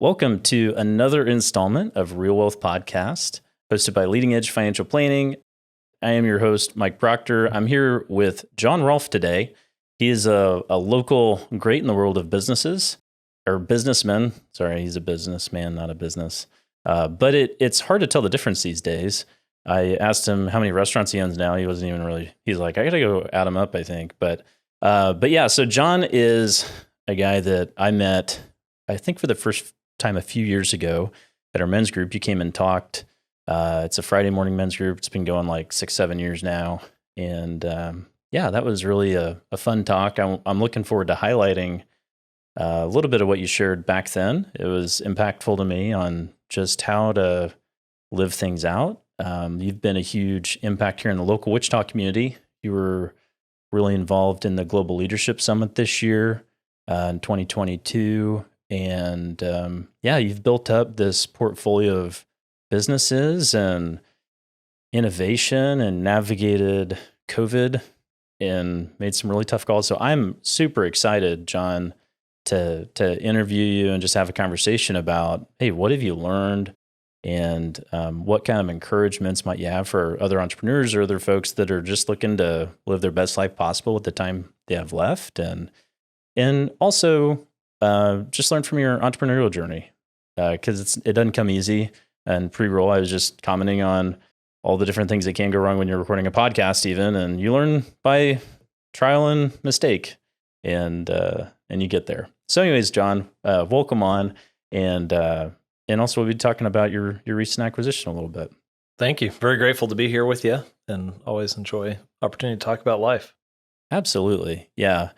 Welcome to another installment of Real Wealth Podcast, hosted by Leading Edge Financial Planning. I am your host, Mike Proctor. I'm here with Jon Rolph today. He is a local great in the world of businesses, or businessman. Sorry, he's a businessman, not a business. But it's hard to tell the difference these days. I asked him how many restaurants he owns now. He wasn't even really, he's like, I got to go add them up, I think. But yeah, so Jon is a guy that I met, I think for the first time a few years ago at our men's group. You came and talked. It's a Friday morning men's group. It's been going like 6-7 years now. And yeah, that was really a fun talk. I'm looking forward to highlighting a little bit of what you shared back then. It was impactful to me on just how to live things out. You've been a huge impact here in the local Wichita community. You were really involved in the Global Leadership Summit this year in 2022. And yeah, you've built up this portfolio of businesses and innovation and navigated COVID and made some really tough calls. So I'm super excited, Jon, to interview you and just have a conversation about, hey, what have you learned? And what kind of encouragements might you have for other entrepreneurs or other folks that are just looking to live their best life possible with the time they have left? And also just learn from your entrepreneurial journey, because it doesn't come easy. And pre-roll, I was just commenting on all the different things that can go wrong when you're recording a podcast even, and you learn by trial and mistake, and you get there. So anyways, Jon, welcome on. And also we'll be talking about your recent acquisition a little bit. Thank you. Very grateful to be here with you, and always enjoy opportunity to talk about life. Absolutely. Yeah.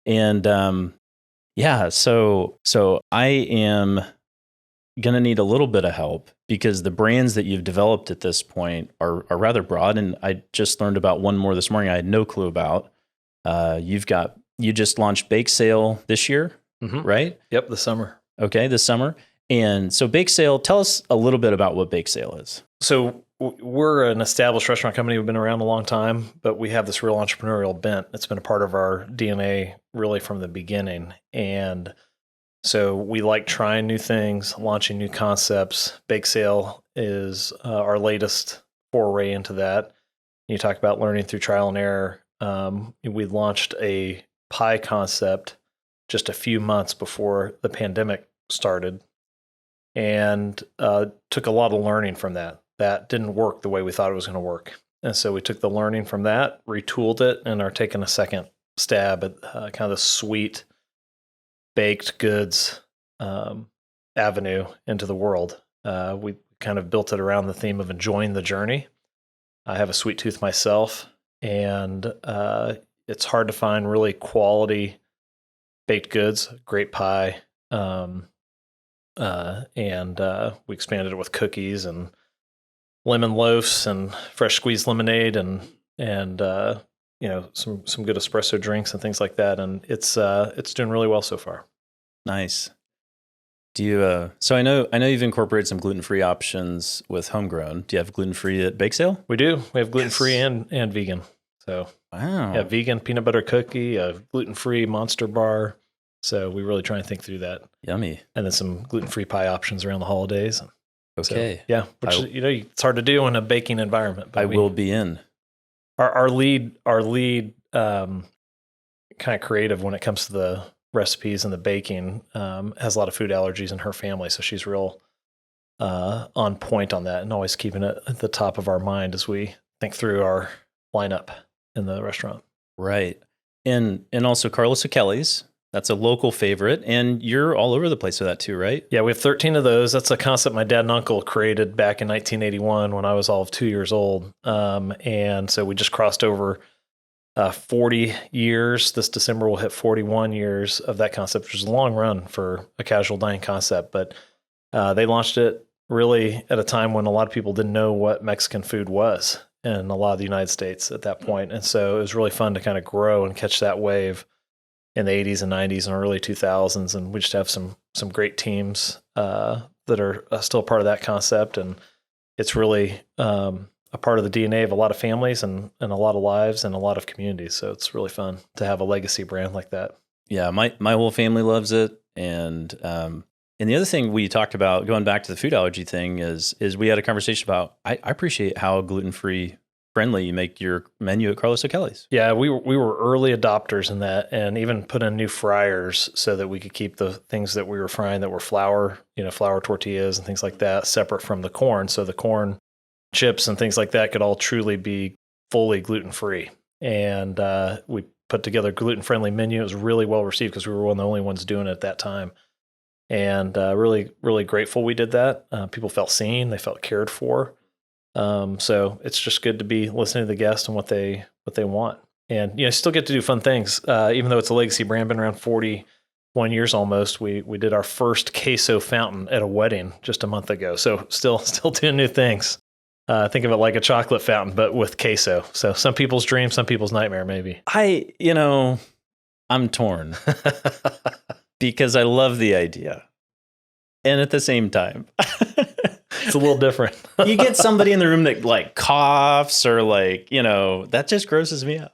And yeah, so I am going to need a little bit of help because the brands that you've developed at this point are rather broad. And I just learned about one more this morning I had no clue about. You just launched Bakesale this year, right? Yep, this summer. Okay, this summer. And so Bakesale, tell us a little bit about what Bakesale is. So we're an established restaurant company. We've been around a long time, but we have this real entrepreneurial bent. It's been a part of our DNA really from the beginning. And so we like trying new things, launching new concepts. Bakesale is our latest foray into that. You talk about learning through trial and error. We launched a pie concept just a few months before the pandemic started, and took a lot of learning from that. That didn't work the way we thought it was going to work. And so we took the learning from that, retooled it, and are taking a second stab at kind of the sweet baked goods avenue into the world. We kind of built it around the theme of enjoying the journey. I have a sweet tooth myself, and it's hard to find really quality baked goods, great pie. And we expanded it with cookies and lemon loaves and fresh squeezed lemonade and some good espresso drinks and things like that. And it's doing really well so far. Nice. Do you? So I know you've incorporated some gluten-free options with Homegrown. Do you have gluten-free at Bakesale? We do. We have gluten-free and vegan. So wow. Yeah, vegan peanut butter cookie, a gluten-free Monster bar. So we really try and think through that. Yummy. And then some gluten-free pie options around the holidays. Okay. So, yeah, which it's hard to do in a baking environment. But will be in. Our lead kind of creative when it comes to the recipes and the baking has a lot of food allergies in her family, so she's real on point on that, and always keeping it at the top of our mind as we think through our lineup in the restaurant. Right, and also Carlos O'Kelly's. That's a local favorite, and you're all over the place with that too, right? Yeah, we have 13 of those. That's a concept my dad and uncle created back in 1981 when I was all of 2 years old. And so we just crossed over 40 years. This December we'll hit 41 years of that concept, which is a long run for a casual dining concept. But they launched it really at a time when a lot of people didn't know what Mexican food was in a lot of the United States at that point. And so it was really fun to kind of grow and catch that wave in the 80s and 90s and early 2000s. And we just have some great teams that are still part of that concept. And it's really a part of the DNA of a lot of families and a lot of lives and a lot of communities. So it's really fun to have a legacy brand like that. Yeah, my whole family loves it. And And the other thing we talked about, going back to the food allergy thing, is we had a conversation about, I appreciate how gluten-free friendly you make your menu at Carlos O'Kelly's. Yeah, we were early adopters in that, and even put in new fryers so that we could keep the things that we were frying that were flour tortillas and things like that separate from the corn. So the corn chips and things like that could all truly be fully gluten-free. And we put together a gluten-friendly menu. It was really well received because we were one of the only ones doing it at that time. And really, really grateful we did that. People felt seen. They felt cared for. So it's just good to be listening to the guests and what they want. And, still get to do fun things. Even though it's a legacy brand, been around 41 years almost. We did our first queso fountain at a wedding just a month ago. So still doing new things. Think of it like a chocolate fountain, but with queso. So some people's dream, some people's nightmare, maybe. I'm torn because I love the idea. And at the same time, it's a little different. You get somebody in the room that like coughs or that just grosses me out.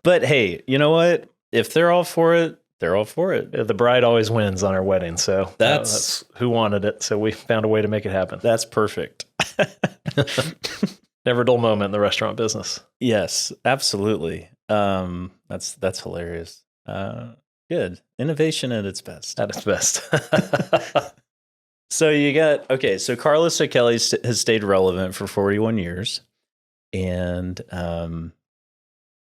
But hey, you know what? If they're all for it, they're all for it. The bride always wins on our wedding. So that's who wanted it. So we found a way to make it happen. That's perfect. Never a dull moment in the restaurant business. Yes, absolutely. That's hilarious. Good. Innovation at its best. At its best. So Carlos O'Kelly's has stayed relevant for 41 years. And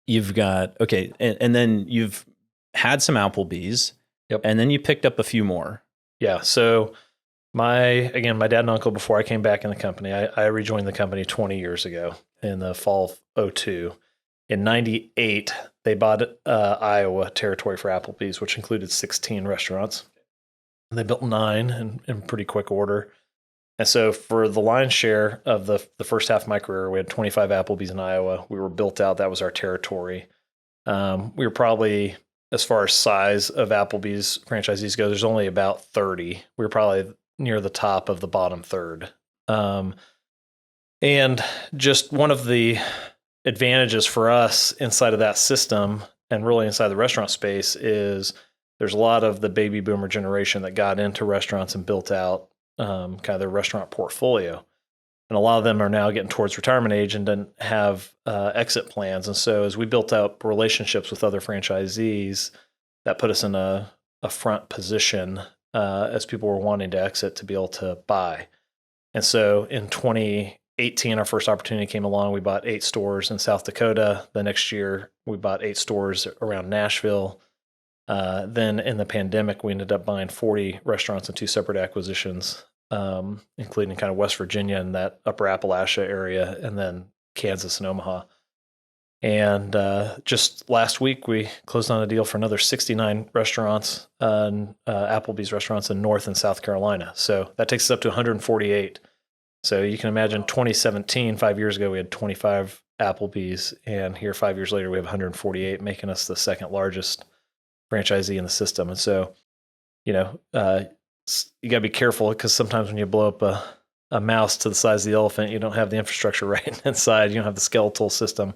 you've got, and then you've had some Applebee's. Yep. And then you picked up a few more. Yeah. So my dad and uncle, before I came back in the company, I rejoined the company 20 years ago in the fall of 2002. In 98, they bought Iowa territory for Applebee's, which included 16 restaurants. And they built 9 in pretty quick order. And so for the lion's share of the first half of my career, we had 25 Applebee's in Iowa. We were built out. That was our territory. We were probably, as far as size of Applebee's franchisees go, there's only about 30. We were probably near the top of the bottom third. And just one of the advantages for us inside of that system and really inside the restaurant space is there's a lot of the baby boomer generation that got into restaurants and built out kind of their restaurant portfolio. And a lot of them are now getting towards retirement age and didn't have exit plans. And so as we built up relationships with other franchisees, that put us in a front position as people were wanting to exit to be able to buy. And so in 2018, our first opportunity came along. We bought 8 stores in South Dakota. The next year, we bought 8 stores around Nashville. Then in the pandemic, we ended up buying 40 restaurants in 2 separate acquisitions, including kind of West Virginia and that upper Appalachia area, and then Kansas and Omaha. And just last week, we closed on a deal for another 69 restaurants, Applebee's restaurants in North and South Carolina. So that takes us up to 148. So you can imagine 2017, 5 years ago, we had 25 Applebee's, and here 5 years later, we have 148, making us the second largest franchisee in the system. And so, you got to be careful because sometimes when you blow up a mouse to the size of the elephant, you don't have the infrastructure right inside. You don't have the skeletal system.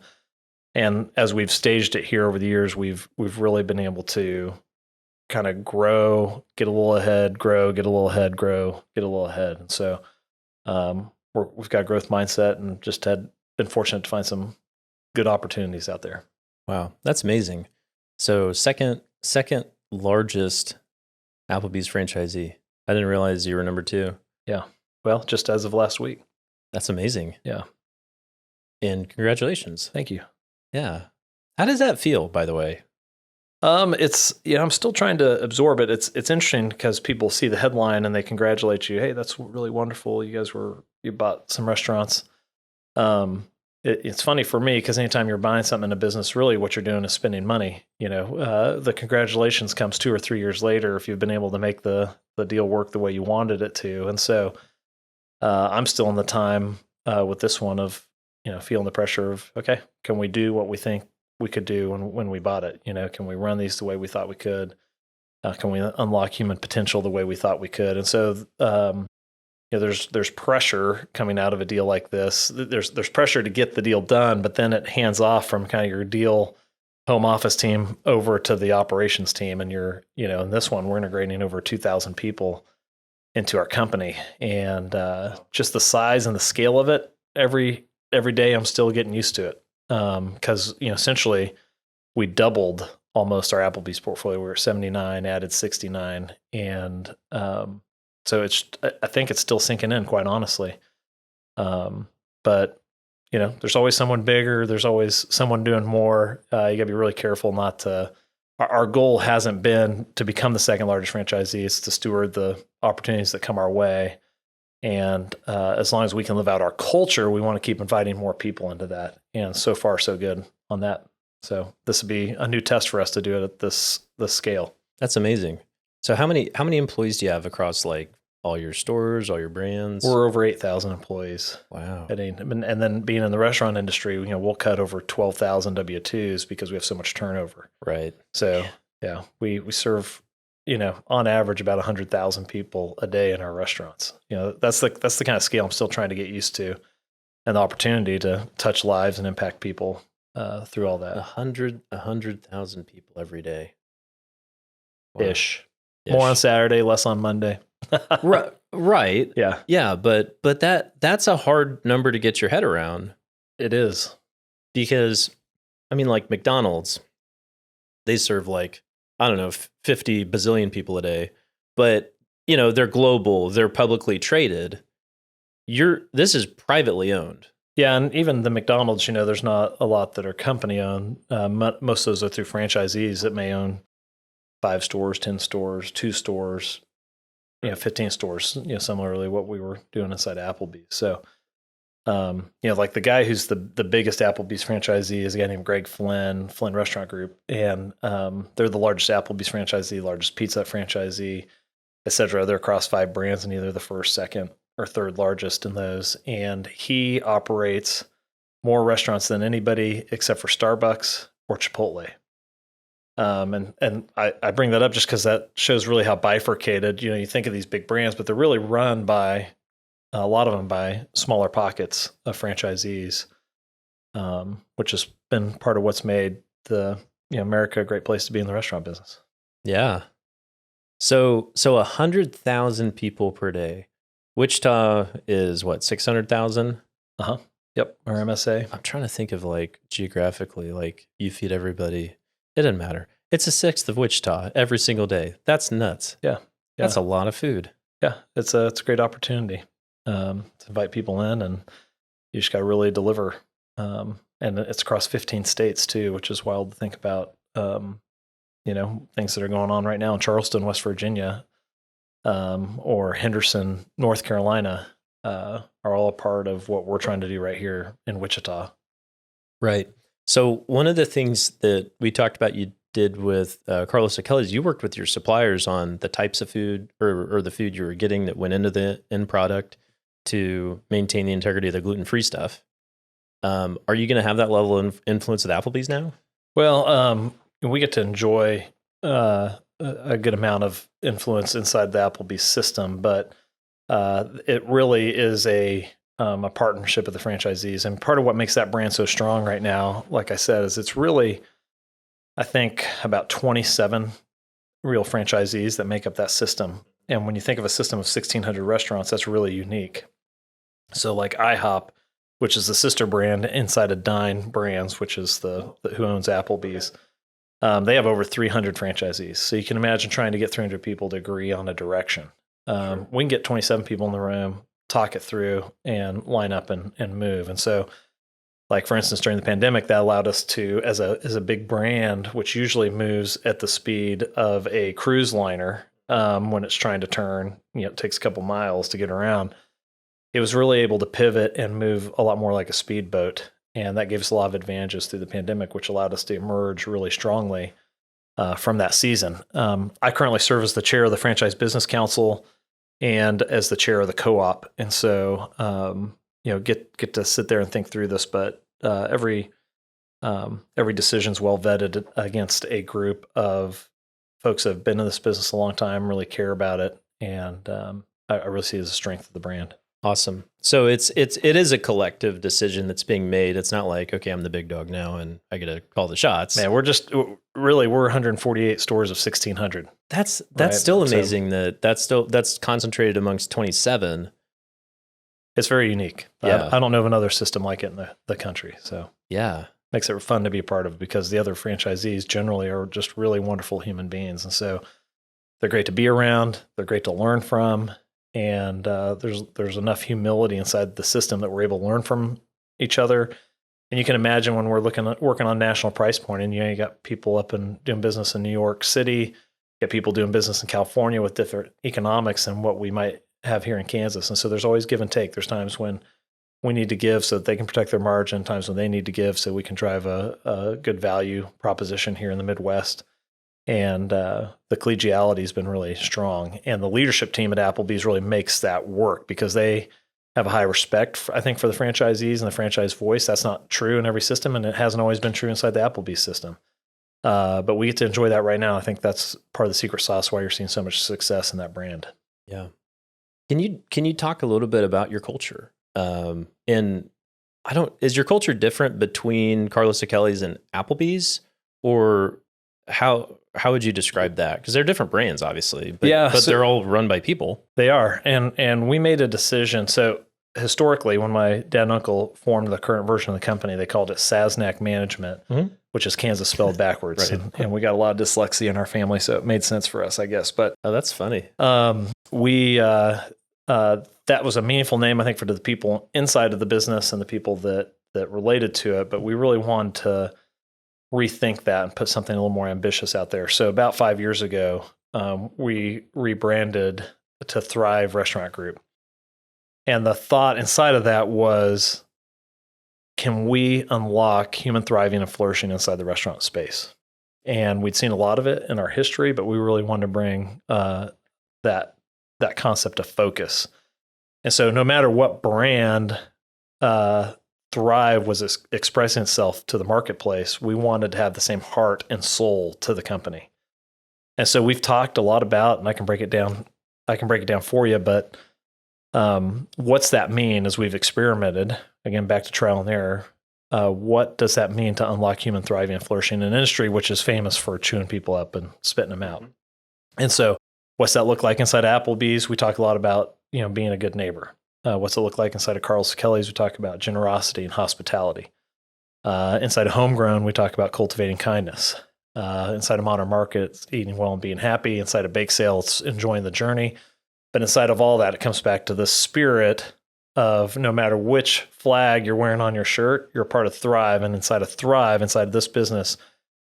And as we've staged it here over the years, we've really been able to kind of grow, get a little ahead, grow, get a little ahead, grow, get a little ahead. And so we've got a growth mindset and just been fortunate to find some good opportunities out there. Wow, that's amazing. So second largest Applebee's franchisee. I didn't realize you were number 2. Yeah. Well, just as of last week. That's amazing. Yeah. And congratulations. Thank you. Yeah. How does that feel, by the way? It's, I'm still trying to absorb it. It's interesting because people see the headline and they congratulate you. Hey, that's really wonderful. You bought some restaurants. It's funny for me because anytime you're buying something in a business, really what you're doing is spending money. The congratulations comes 2 or 3 years later if you've been able to make the deal work the way you wanted it to. And so I'm still in the time with this one of, feeling the pressure of, okay, can we do what we think we could do when we bought it? Can we run these the way we thought we could? Can we unlock human potential the way we thought we could? And so, there's pressure coming out of a deal like this. There's pressure to get the deal done, but then it hands off from kind of your deal home office team over to the operations team. And in this one, we're integrating over 2,000 people into our company. And just the size and the scale of it, every day I'm still getting used to it. Because, essentially we doubled almost our Applebee's portfolio. We were 79, added 69. And so I think it's still sinking in, quite honestly. But there's always someone bigger. There's always someone doing more. You got to be really careful not to. Our goal hasn't been to become the second largest franchisee. It's to steward the opportunities that come our way. And as long as we can live out our culture, we want to keep inviting more people into that. And so far, so good on that. So this would be a new test for us to do it at this scale. That's amazing. So how many employees do you have across like all your stores, all your brands? We're over 8,000 employees. Wow. And then being in the restaurant industry, we'll cut over 12,000 W-2s because we have so much turnover. Right. So yeah, we serve, on average about 100,000 people a day in our restaurants. That's the kind of scale I'm still trying to get used to, and the opportunity to touch lives and impact people through all that. 100,000 people every day. Wow. Ish. More on Saturday, less on Monday. Right. Yeah. Yeah. But that's a hard number to get your head around. It is. Because, like McDonald's, they serve like, I don't know, 50 bazillion people a day, but they're global, they're publicly traded. This is privately owned. Yeah. And even the McDonald's, there's not a lot that are company owned. Most of those are through franchisees that may own 5 stores, 10 stores, 2 stores, 15 stores, similarly what we were doing inside Applebee's. So, like the guy who's the biggest Applebee's franchisee is a guy named Greg Flynn Restaurant Group. And they're the largest Applebee's franchisee, largest Pizza Hut franchisee, et cetera. They're across 5 brands and either the first, second, or third largest in those. And he operates more restaurants than anybody except for Starbucks or Chipotle. And I bring that up just because that shows really how bifurcated, you think of these big brands, but they're really run by a lot of them by smaller pockets of franchisees, which has been part of what's made America a great place to be in the restaurant business. Yeah. So 100,000 people per day. Wichita is what, 600,000? Uh-huh. Yep. Our MSA. I'm trying to think of like geographically, like you feed everybody. It doesn't matter. It's a sixth of Wichita every single day. That's nuts. Yeah. That's a lot of food. Yeah. It's a great opportunity to invite people in, and you just got to really deliver. And it's across 15 states too, which is wild to think about. Things that are going on right now in Charleston, West Virginia, or Henderson, North Carolina, are all a part of what we're trying to do right here in Wichita. Right. So one of the things that we talked about you did with Carlos Akeli is you worked with your suppliers on the types of food or the food you were getting that went into the end product to maintain the integrity of the gluten-free stuff. Are you going to have that level of influence with Applebee's now? Well, we get to enjoy a good amount of influence inside the Applebee's system, but it really is a partnership with the franchisees. And part of what makes that brand so strong right now, like I said, is it's really, I think, about 27 real franchisees that make up that system. And when you think of a system of 1,600 restaurants, that's really unique. So like IHOP, which is the sister brand inside of Dine Brands, which is the who owns Applebee's, they have over 300 franchisees. So you can imagine trying to get 300 people to agree on a direction. Sure. We can get 27 people in the room, talk it through, and line up and move. And so, like for instance, during the pandemic, that allowed us to, as a big brand, which usually moves at the speed of a cruise liner when it's trying to turn, it takes a couple miles to get around. It was really able to pivot and move a lot more like a speedboat. And that gave us a lot of advantages through the pandemic, which allowed us to emerge really strongly from that season. I currently serve as the chair of the Franchise Business Council and as the chair of the co-op. And so, get to sit there and think through this, but every decision's well vetted against a group of folks that have been in this business a long time, really care about it. And I really see it as a strength of the brand. Awesome. So it is a collective decision that's being made. It's not like, okay, I'm the big dog now and I get to call the shots. Man, we're 148 stores of 1,600. That's Right? still So- amazing that's concentrated amongst 27. It's very unique. Yeah. I don't know of another system like it in the country. So Yeah. makes it fun to be a part of because the other franchisees generally are just really wonderful human beings. And so they're great to be around. They're great to learn from. And there's enough humility inside the system that we're able to learn from each other. And you can imagine when we're working on national price point, and you got people up and doing business in New York City, you got people doing business in California with different economics than what we might have here in Kansas. And so there's always give and take. There's times when we need to give so that they can protect their margin, times when they need to give so we can drive a good value proposition here in the Midwest. And the collegiality has been really strong. And the leadership team at Applebee's really makes that work because they have a high respect, I think, for the franchisees and the franchise voice. That's not true in every system, and it hasn't always been true inside the Applebee's system. But we get to enjoy that right now. I think that's part of the secret sauce why you're seeing so much success in that brand. Yeah. Can you talk a little bit about your culture? Is your culture different between Carlos Achilles and Applebee's, or how would you describe that? Because they're different brands, obviously, but they're all run by people. They are, and we made a decision. So historically, when my dad and uncle formed the current version of the company, they called it Sasnak Management, which is Kansas spelled backwards. Right. And we got a lot of dyslexia in our family, so it made sense for us, I guess. But Oh, that's funny. that was a meaningful name, I think, for the people inside of the business and the people that related to it. But we really wanted to rethink that and put something a little more ambitious out there. So about 5 years ago, we rebranded to Thrive Restaurant Group. And the thought inside of that was, can we unlock human thriving and flourishing inside the restaurant space? And we'd seen a lot of it in our history, but we really wanted to bring that concept of focus. And so no matter what brand Thrive was expressing itself to the marketplace, we wanted to have the same heart and soul to the company. And so we've talked a lot about, and I can break it down for you, but what's that mean as we've experimented, again, back to trial and error, what does that mean to unlock human thriving and flourishing in an industry which is famous for chewing people up and spitting them out? And so what's that look like inside of Applebee's? We talk a lot about, being a good neighbor. What's it look like inside of Carlos Kelly's? We talk about generosity and hospitality. Inside of Homegrown, we talk about cultivating kindness. Inside of Modern Market, it's eating well and being happy. Inside of Bakesale, it's enjoying the journey. But inside of all that, it comes back to the spirit of no matter which flag you're wearing on your shirt, you're a part of Thrive. And inside of this business,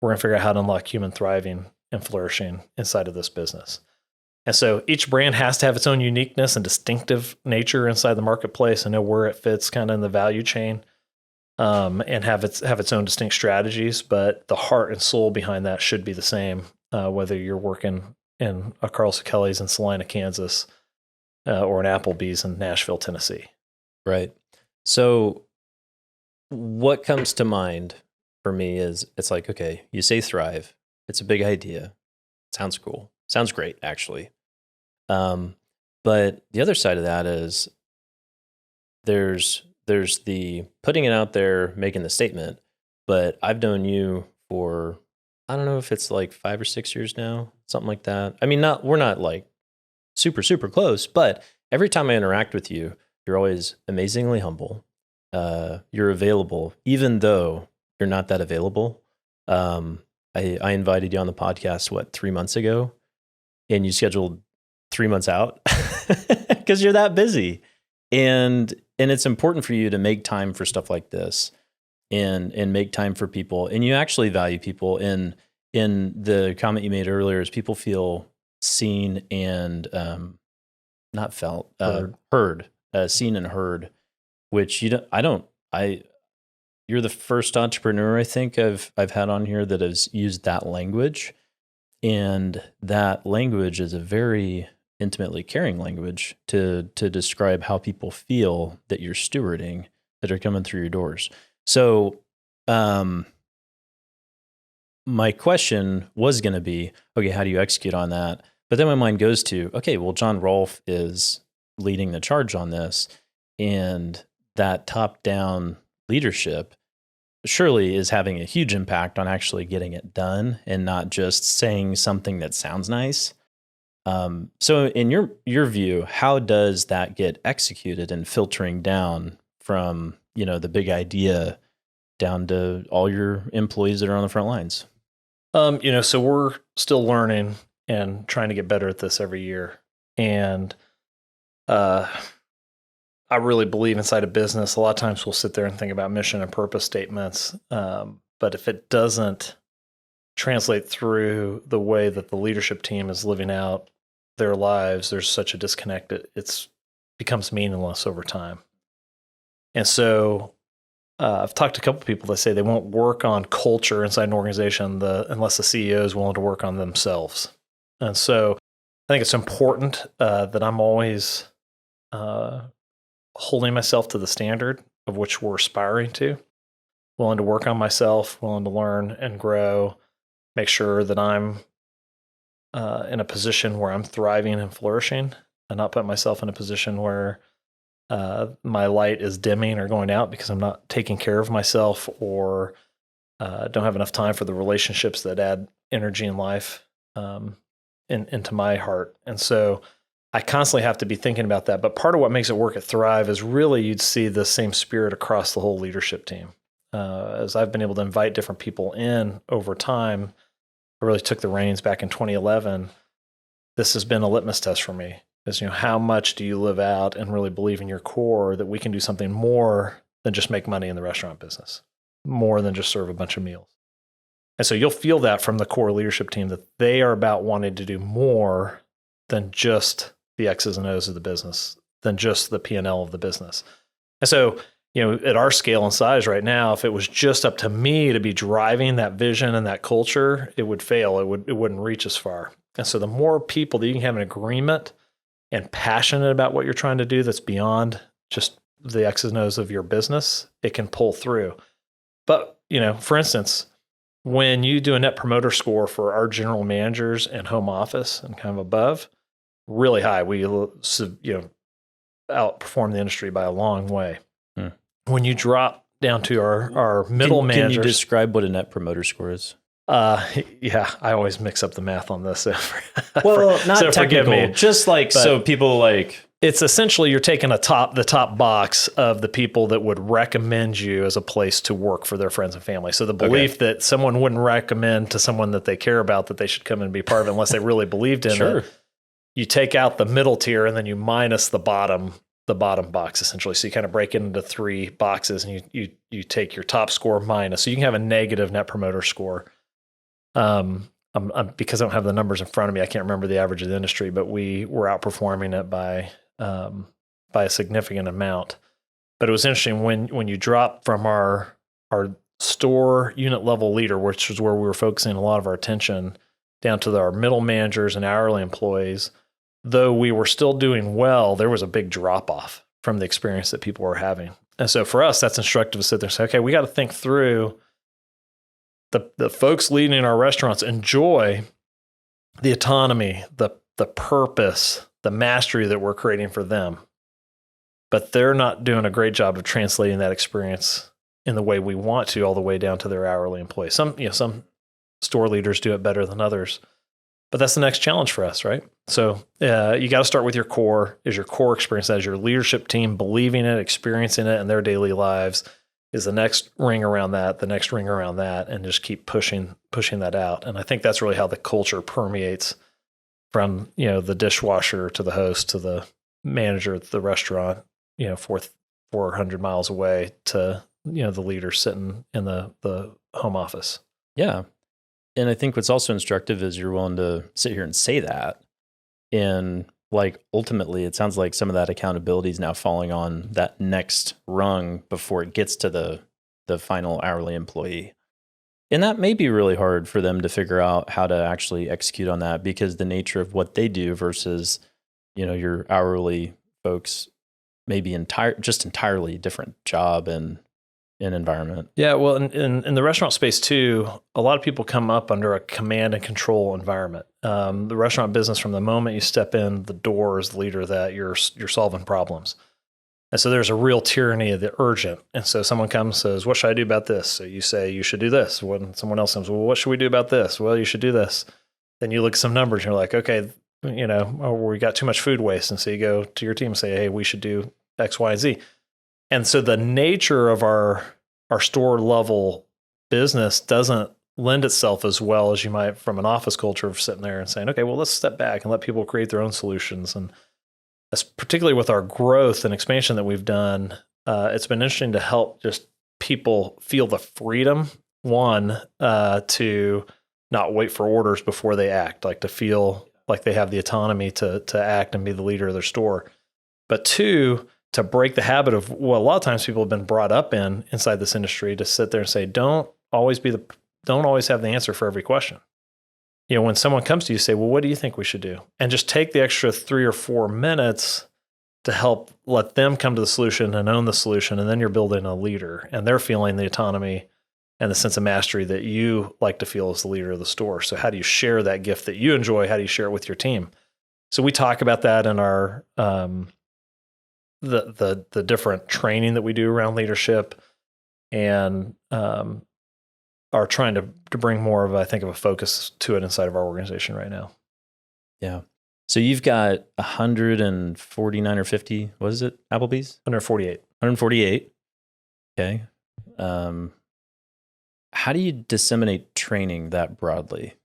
we're going to figure out how to unlock human thriving and flourishing inside of this business. And so each brand has to have its own uniqueness and distinctive nature inside the marketplace and know where it fits kind of in the value chain, and have its own distinct strategies. But the heart and soul behind that should be the same, whether you're working in a Carlos Kelly's in Salina, Kansas, or an Applebee's in Nashville, Tennessee. Right. So what comes to mind for me is it's like, okay, you say Thrive. It's a big idea. Sounds cool. Sounds great, actually. But the other side of that is there's the putting it out there, making the statement. But I've known you for, I don't know if it's like 5 or 6 years now, something like that. I mean, we're not like super, super close, but every time I interact with you, you're always amazingly humble. You're available, even though you're not that available. I invited you on the podcast, 3 months ago? And you scheduled 3 months out because you're that busy. And it's important for you to make time for stuff like this and make time for people. And you actually value people. In the comment you made earlier is people feel seen and not felt, heard, seen and heard, which you're the first entrepreneur I think I've had on here that has used that language. And that language is a very intimately caring language to describe how people feel that you're stewarding that are coming through your doors. So my question was going to be, okay, how do you execute on that? But then my mind goes to, okay, well, Jon Rolph is leading the charge on this. And that top-down leadership surely is having a huge impact on actually getting it done and not just saying something that sounds nice. So in your view, how does that get executed and filtering down from, the big idea down to all your employees that are on the front lines? So we're still learning and trying to get better at this every year. And I really believe inside a business, a lot of times we'll sit there and think about mission and purpose statements. But if it doesn't translate through the way that the leadership team is living out their lives, there's such a disconnect. It becomes meaningless over time. And so I've talked to a couple of people that say they won't work on culture inside an organization unless the CEO is willing to work on themselves. And so I think it's important that I'm always holding myself to the standard of which we're aspiring to, willing to work on myself, willing to learn and grow, make sure that I'm in a position where I'm thriving and flourishing, and not put myself in a position where my light is dimming or going out because I'm not taking care of myself or don't have enough time for the relationships that add energy and life into my heart. And so I constantly have to be thinking about that. But part of what makes it work at Thrive is really you'd see the same spirit across the whole leadership team. As I've been able to invite different people in over time, I really took the reins back in 2011. This has been a litmus test for me. Is how much do you live out and really believe in your core that we can do something more than just make money in the restaurant business, more than just serve a bunch of meals. And so you'll feel that from the core leadership team that they are about wanting to do more than just the X's and O's of the business, than just the P&L of the business. And so, at our scale and size right now, if it was just up to me to be driving that vision and that culture, it would fail. It wouldn't reach as far. And so the more people that you can have an agreement and passionate about what you're trying to do that's beyond just the X's and O's of your business, it can pull through. But, for instance, when you do a net promoter score for our general managers and home office and kind of above, really high. We outperform the industry by a long way. When you drop down to our middle managers. Can you describe what a net promoter score is? Yeah, I always mix up the math on this. Not so technical, just so people it's essentially you're taking the top box of the people that would recommend you as a place to work for their friends and family. So the belief that someone wouldn't recommend to someone that they care about that they should come and be part of it unless they really believed in it. You take out the middle tier and then you minus the bottom box essentially. So you kind of break it into three boxes and you take your top score minus. So you can have a negative net promoter score. Because I don't have the numbers in front of me, I can't remember the average of the industry, but we were outperforming it by a significant amount. But it was interesting when you drop from our store unit level leader, which is where we were focusing a lot of our attention, down to our middle managers and hourly employees. Though we were still doing well, there was a big drop off from the experience that people were having. And so for us, that's instructive to sit there and say, okay, we got to think through the folks leading our restaurants enjoy the autonomy, the purpose, the mastery that we're creating for them. But they're not doing a great job of translating that experience in the way we want to, all the way down to their hourly employees. Some store leaders do it better than others. But that's the next challenge for us, right? So you got to start with your core. Is your core experience, that is your leadership team believing it, experiencing it in their daily lives, is the next ring around that, the next ring around that, and just keep pushing that out. And I think that's really how the culture permeates from, the dishwasher to the host to the manager at the restaurant, 400 miles away to, the leader sitting in the home office. Yeah. And I think what's also instructive is you're willing to sit here and say that. And ultimately, it sounds like some of that accountability is now falling on that next rung before it gets to the final hourly employee. And that may be really hard for them to figure out how to actually execute on that, because the nature of what they do versus, your hourly folks may be entirely different job and environment. Yeah, well, in the restaurant space too, a lot of people come up under a command and control environment. The restaurant business, from the moment you step in the door as the leader, that you're solving problems. And so there's a real tyranny of the urgent. And so someone comes and says, what should I do about this? So you say, you should do this. When someone else comes, well, what should we do about this? Well, you should do this. Then you look at some numbers and you're like, okay, we got too much food waste. And so you go to your team and say, hey, we should do X, Y, and Z. And so the nature of our store level business doesn't lend itself as well as you might from an office culture of sitting there and saying, okay, well, let's step back and let people create their own solutions. And particularly with our growth and expansion that we've done, it's been interesting to help just people feel the freedom, to not wait for orders before they act, like to feel like they have the autonomy to act and be the leader of their store. But two, to break the habit of what a lot of times people have been brought up inside this industry, to sit there and say, don't always have the answer for every question. When someone comes to you, say, well, what do you think we should do? And just take the extra 3 or 4 minutes to help let them come to the solution and own the solution. And then you're building a leader and they're feeling the autonomy and the sense of mastery that you like to feel as the leader of the store. So how do you share that gift that you enjoy? How do you share it with your team? So we talk about that in our, the different training that we do around leadership, and, are trying to bring more of, I think, of a focus to it inside of our organization right now. Yeah. So you've got 149 or 50, what is it, Applebee's? 148. 148. Okay. How do you disseminate training that broadly?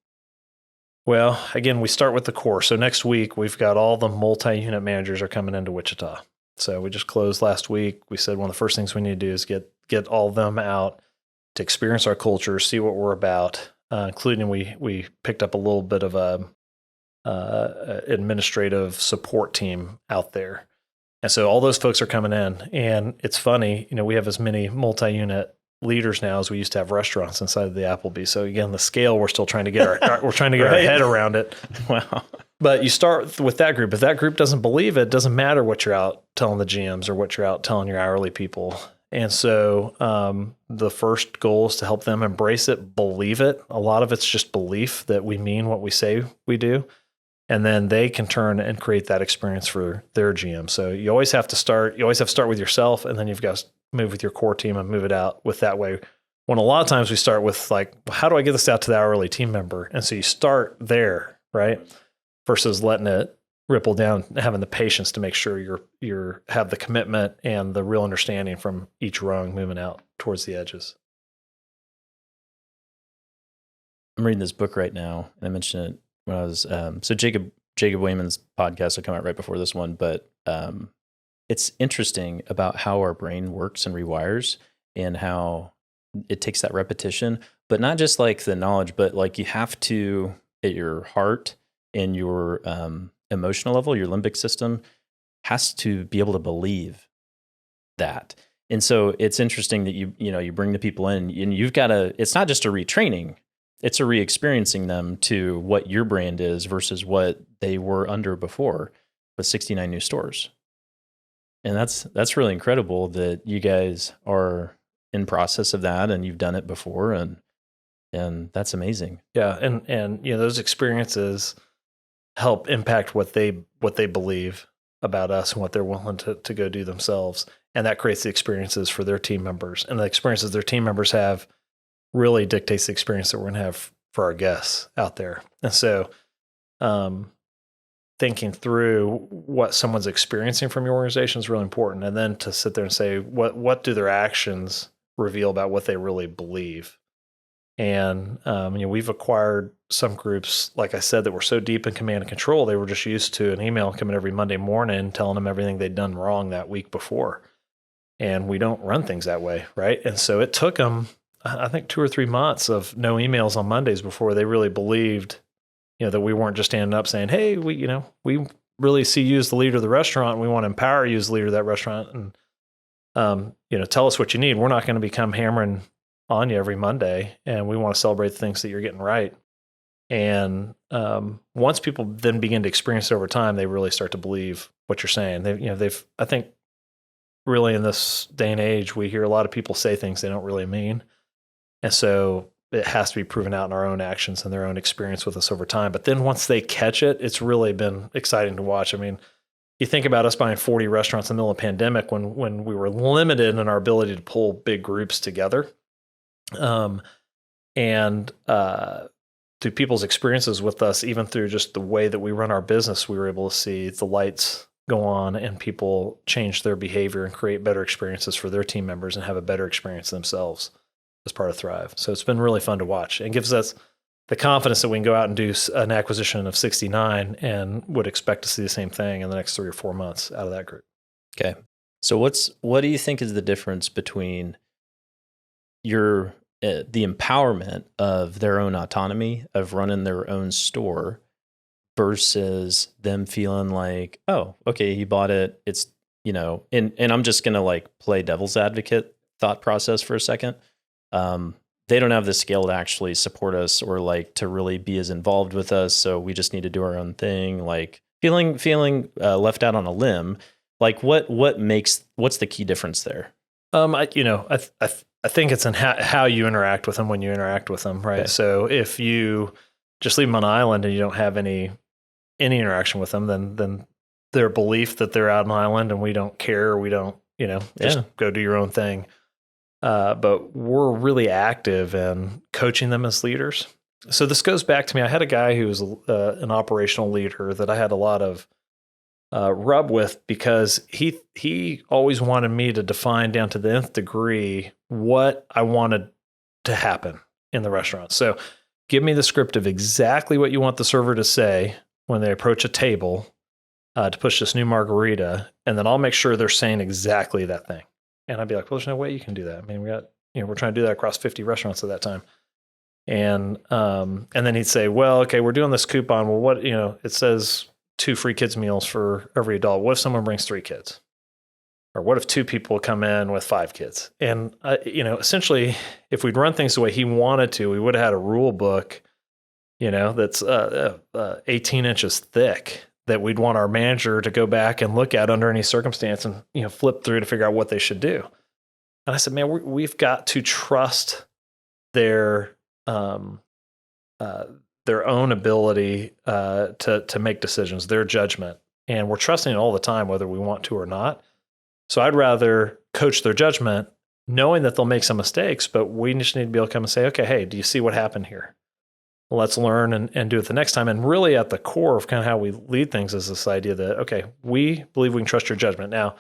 Well, again, we start with the core. So next week, we've got all the multi-unit managers are coming into Wichita. So we just closed last week. We said one of the first things we need to do is get all of them out to experience our culture, see what we're about, including we picked up a little bit of a administrative support team out there. And so all those folks are coming in. And it's funny, we have as many multi-unit leaders now as we used to have restaurants inside of the Applebee. So again, the scale, we're still trying to get our our head around it. Wow. But you start with that group. If that group doesn't believe it, doesn't matter what you're out telling the GMs or what you're out telling your hourly people. And so the first goal is to help them embrace it, believe it. A lot of it's just belief that we mean what we say we do. And then they can turn and create that experience for their GM. So you always have to start with yourself, and then you've got to move with your core team and move it out with that way. When a lot of times we start with like, how do I get this out to the hourly team member? And so you start there, right? Versus letting it ripple down, having the patience to make sure you're have the commitment and the real understanding from each rung moving out towards the edges. I'm reading this book right now, and I mentioned it when I was so Jacob Wayman's podcast will come out right before this one, but it's interesting about how our brain works and rewires, and how it takes that repetition, but not just like the knowledge, but like you have to, at your heart and your emotional level, your limbic system has to be able to believe that. And so it's interesting that you bring the people in, and you've got it's not just a retraining, it's a re-experiencing them to what your brand is versus what they were under before with 69 new stores. And that's really incredible that you guys are in process of that, and you've done it before, and that's amazing. Yeah. And those experiences help impact what they believe about us and what they're willing to go do themselves. And that creates the experiences for their team members. And the experiences their team members have really dictates the experience that we're going to have for our guests out there. And so thinking through what someone's experiencing from your organization is really important. And then to sit there and say, what do their actions reveal about what they really believe? And we've acquired some groups, like I said, that were so deep in command and control, they were just used to an email coming every Monday morning telling them everything they'd done wrong that week before. And we don't run things that way, right? And so it took them, I think, 2 or 3 months of no emails on Mondays before they really believed, that we weren't just standing up saying, hey, we really see you as the leader of the restaurant, and we want to empower you as the leader of that restaurant. And, tell us what you need. We're not going to become hammering on you every Monday, and we want to celebrate the things that you're getting right. And once people then begin to experience it over time, they really start to believe what you're saying. I think really in this day and age, we hear a lot of people say things they don't really mean. And so it has to be proven out in our own actions and their own experience with us over time. But then once they catch it, it's really been exciting to watch. I mean, you think about us buying 40 restaurants in the middle of the pandemic when we were limited in our ability to pull big groups together. And through people's experiences with us, even through just the way that we run our business, we were able to see the lights go on and people change their behavior and create better experiences for their team members and have a better experience themselves as part of Thrive. So it's been really fun to watch. It gives us the confidence that we can go out and do an acquisition of 69 and would expect to see the same thing in the next 3 or 4 months out of that group. Okay. So what do you think is the difference between your the empowerment of their own autonomy of running their own store versus them feeling like, oh, okay, he bought it. It's, and I'm just going to like play devil's advocate thought process for a second. They don't have the scale to actually support us or like to really be as involved with us. So we just need to do our own thing. Like feeling left out on a limb. Like what's the key difference there? I think it's in how you interact with them when you interact with them, right? Okay. So if you just leave them on an island and you don't have any interaction with them, then their belief that they're out on an island and we don't care, we don't, just go do your own thing. But we're really active in coaching them as leaders. So this goes back to me. I had a guy who was an operational leader that I had a lot of rub with because he always wanted me to define down to the nth degree what I wanted to happen in the restaurant. So give me the script of exactly what you want the server to say when they approach a table to push this new margarita, and then I'll make sure they're saying exactly that thing. And I'd be like, well, there's no way you can do that. I mean, we're trying to do that across 50 restaurants at that time. And then he'd say, well, okay, we're doing this coupon. Well, what, it says 2 free kids meals for every adult. What if someone brings 3 kids? Or what if 2 people come in with 5 kids? And, essentially, if we'd run things the way he wanted to, we would have had a rule book, that's 18 inches thick that we'd want our manager to go back and look at under any circumstance and, flip through to figure out what they should do. And I said, man, we've got to trust their own ability to make decisions, their judgment. And we're trusting it all the time, whether we want to or not. So I'd rather coach their judgment, knowing that they'll make some mistakes, but we just need to be able to come and say, okay, hey, do you see what happened here? Let's learn and do it the next time. And really at the core of kind of how we lead things is this idea that, okay, we believe we can trust your judgment. Now,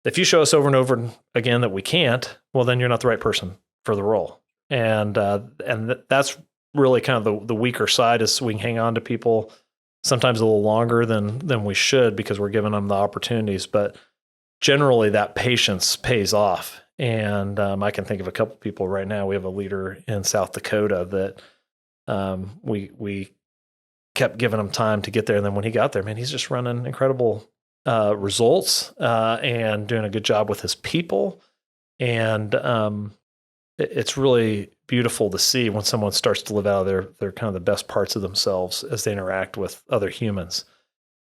if you show us over and over again that we can't, well, then you're not the right person for the role. And that's really kind of the weaker side is we can hang on to people sometimes a little longer than we should because we're giving them the opportunities. But generally that patience pays off. And I can think of a couple people right now. We have a leader in South Dakota that we kept giving him time to get there. And then when he got there, man, he's just running incredible results and doing a good job with his people. And it's really beautiful to see when someone starts to live out of their kind of the best parts of themselves as they interact with other humans.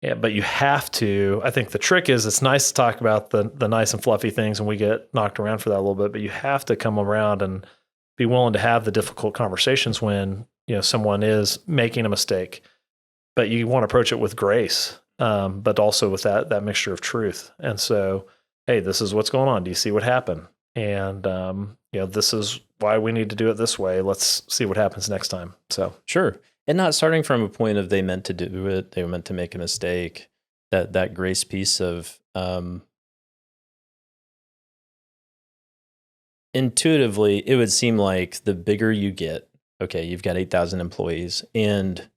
Yeah, but you have to, I think the trick is it's nice to talk about the nice and fluffy things and we get knocked around for that a little bit, but you have to come around and be willing to have the difficult conversations when, someone is making a mistake, but you want to approach it with grace, but also with that mixture of truth. And so, hey, this is what's going on. Do you see what happened? And, this is why we need to do it this way. Let's see what happens next time. So sure. And not starting from a point of they meant to do it, they were meant to make a mistake, that grace piece of intuitively, it would seem like the bigger you get, okay, you've got 8,000 employees and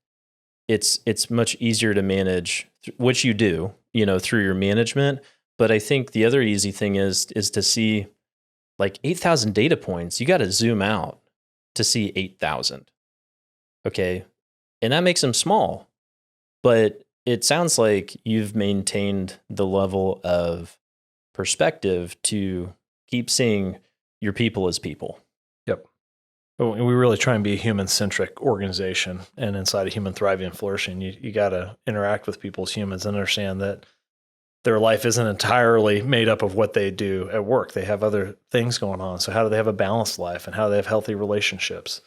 it's much easier to manage, which you do, through your management. But I think the other easy thing is to see like 8,000 data points. You got to zoom out to see 8,000. Okay. And that makes them small, but it sounds like you've maintained the level of perspective to keep seeing your people as people. Yep. We really try and be a human-centric organization, and inside of human thriving and flourishing, you got to interact with people as humans and understand that their life isn't entirely made up of what they do at work. They have other things going on. So how do they have a balanced life, and how do they have healthy relationships?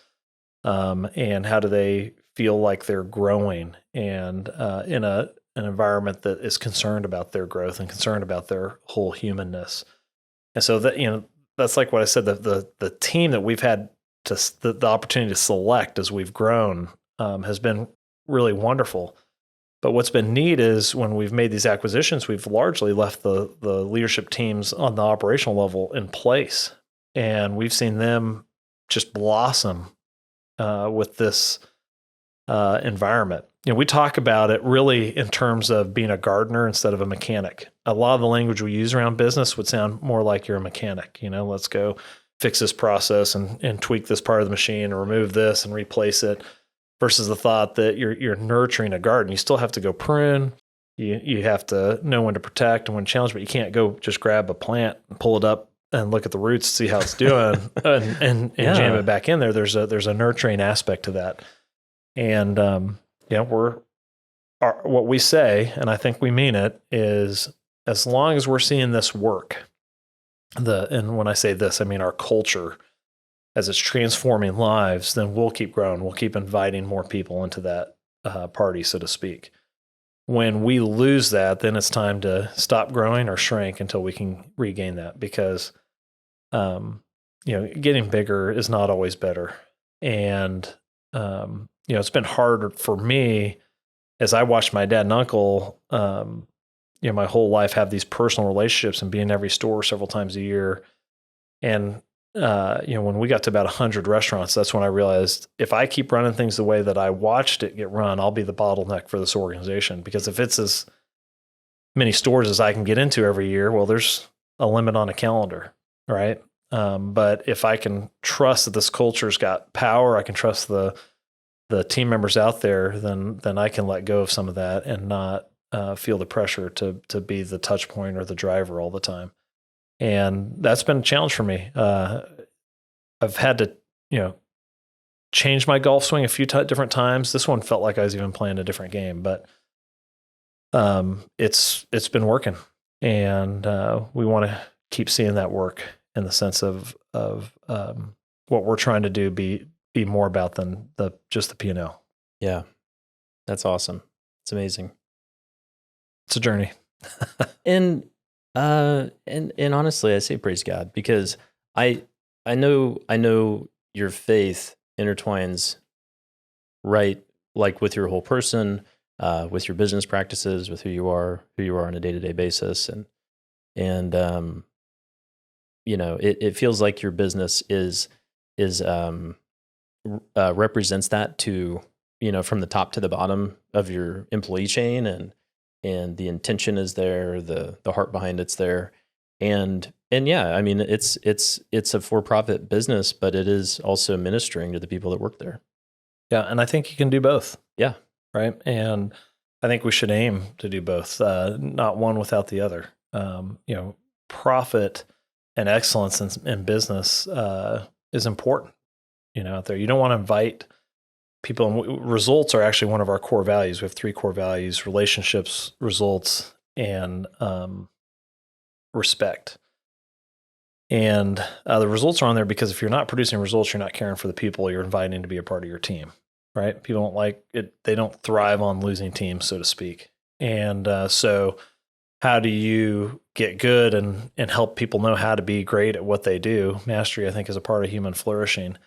And how do they feel like they're growing and in a an environment that is concerned about their growth and concerned about their whole humanness. And so that, that's like what I said, the team that we've had the opportunity to select as we've grown has been really wonderful. But what's been neat is when we've made these acquisitions, we've largely left the leadership teams on the operational level in place. And we've seen them just blossom with this environment. We talk about it really in terms of being a gardener instead of a mechanic. A lot of the language we use around business would sound more like you're a mechanic. Let's go fix this process and tweak this part of the machine and remove this and replace it, versus the thought that you're nurturing a garden. You still have to go prune. You have to know when to protect and when to challenge, but you can't go just grab a plant and pull it up and look at the roots, see how it's doing, and jam it back in there. There's a nurturing aspect to that. And what we say, and I think we mean it, is as long as we're seeing this work, and when I say this, I mean our culture, as it's transforming lives, then we'll keep growing. We'll keep inviting more people into that party, so to speak. When we lose that, then it's time to stop growing or shrink until we can regain that, because getting bigger is not always better. And it's been harder for me as I watched my dad and uncle, my whole life have these personal relationships and be in every store several times a year. And when we got to about 100 restaurants, that's when I realized if I keep running things the way that I watched it get run, I'll be the bottleneck for this organization. Because if it's as many stores as I can get into every year, well, there's a limit on a calendar, right? But if I can trust that this culture's got power, I can trust the team members out there, then I can let go of some of that and not feel the pressure to be the touch point or the driver all the time. And that's been a challenge for me. I've had to, change my golf swing a few different times. This one felt like I was even playing a different game, but it's been working, and we want to keep seeing that work in the sense of what we're trying to do be more about than just the P&L. Yeah, that's awesome. It's amazing. It's a journey. And honestly, I say praise God, because I know your faith intertwines right, like with your whole person, with your business practices, with who you are on a day-to-day basis. And it feels like your business is represents that to, from the top to the bottom of your employee chain, and the intention is there, the heart behind it's there. And yeah, I mean, it's a for-profit business, but it is also ministering to the people that work there. Yeah. And I think you can do both. Yeah. Right. And I think we should aim to do both, not one without the other. Profit and excellence in business is important, out there. You don't want to invite people, and results are actually one of our core values. We have 3 core values: relationships, results, and respect. And the results are on there because if you're not producing results, you're not caring for the people you're inviting to be a part of your team, right? People don't like it. They don't thrive on losing teams, so to speak. And so how do you get good and help people know how to be great at what they do? Mastery, I think, is a part of human flourishing.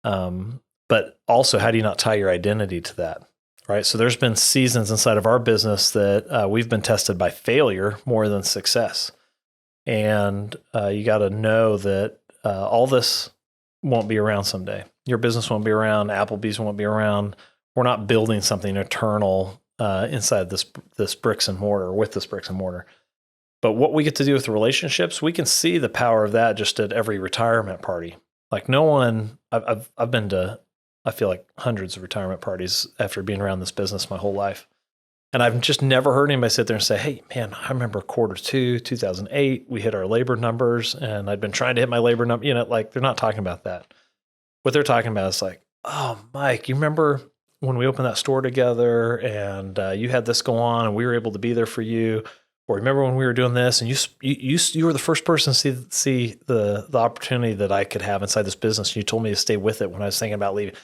But also, how do you not tie your identity to that, right? So there's been seasons inside of our business that we've been tested by failure more than success. And you got to know that all this won't be around someday. Your business won't be around. Applebee's won't be around. We're not building something eternal inside this bricks and mortar, with this bricks and mortar. But what we get to do with the relationships, we can see the power of that just at every retirement party. Like no one, I've been to, I feel like, hundreds of retirement parties after being around this business my whole life. And I've just never heard anybody sit there and say, hey, man, I remember Q2, 2008, we hit our labor numbers, and I'd been trying to hit my labor number. Like they're not talking about that. What they're talking about is like, oh, Mike, you remember when we opened that store together and you had this go on and we were able to be there for you? Or remember when we were doing this and you were the first person to see the opportunity that I could have inside this business. And you told me to stay with it when I was thinking about leaving.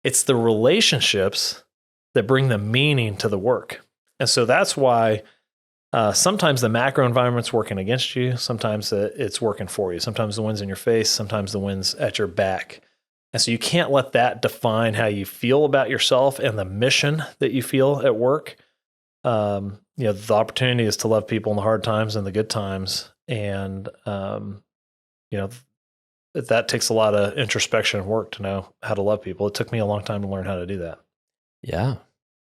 It's the relationships that bring the meaning to the work. And so that's why sometimes the macro environment's working against you. Sometimes it's working for you. Sometimes the wind's in your face. Sometimes the wind's at your back. And so you can't let that define how you feel about yourself and the mission that you feel at work. The opportunity is to love people in the hard times and the good times. And, that takes a lot of introspection and work to know how to love people. It took me a long time to learn how to do that. Yeah,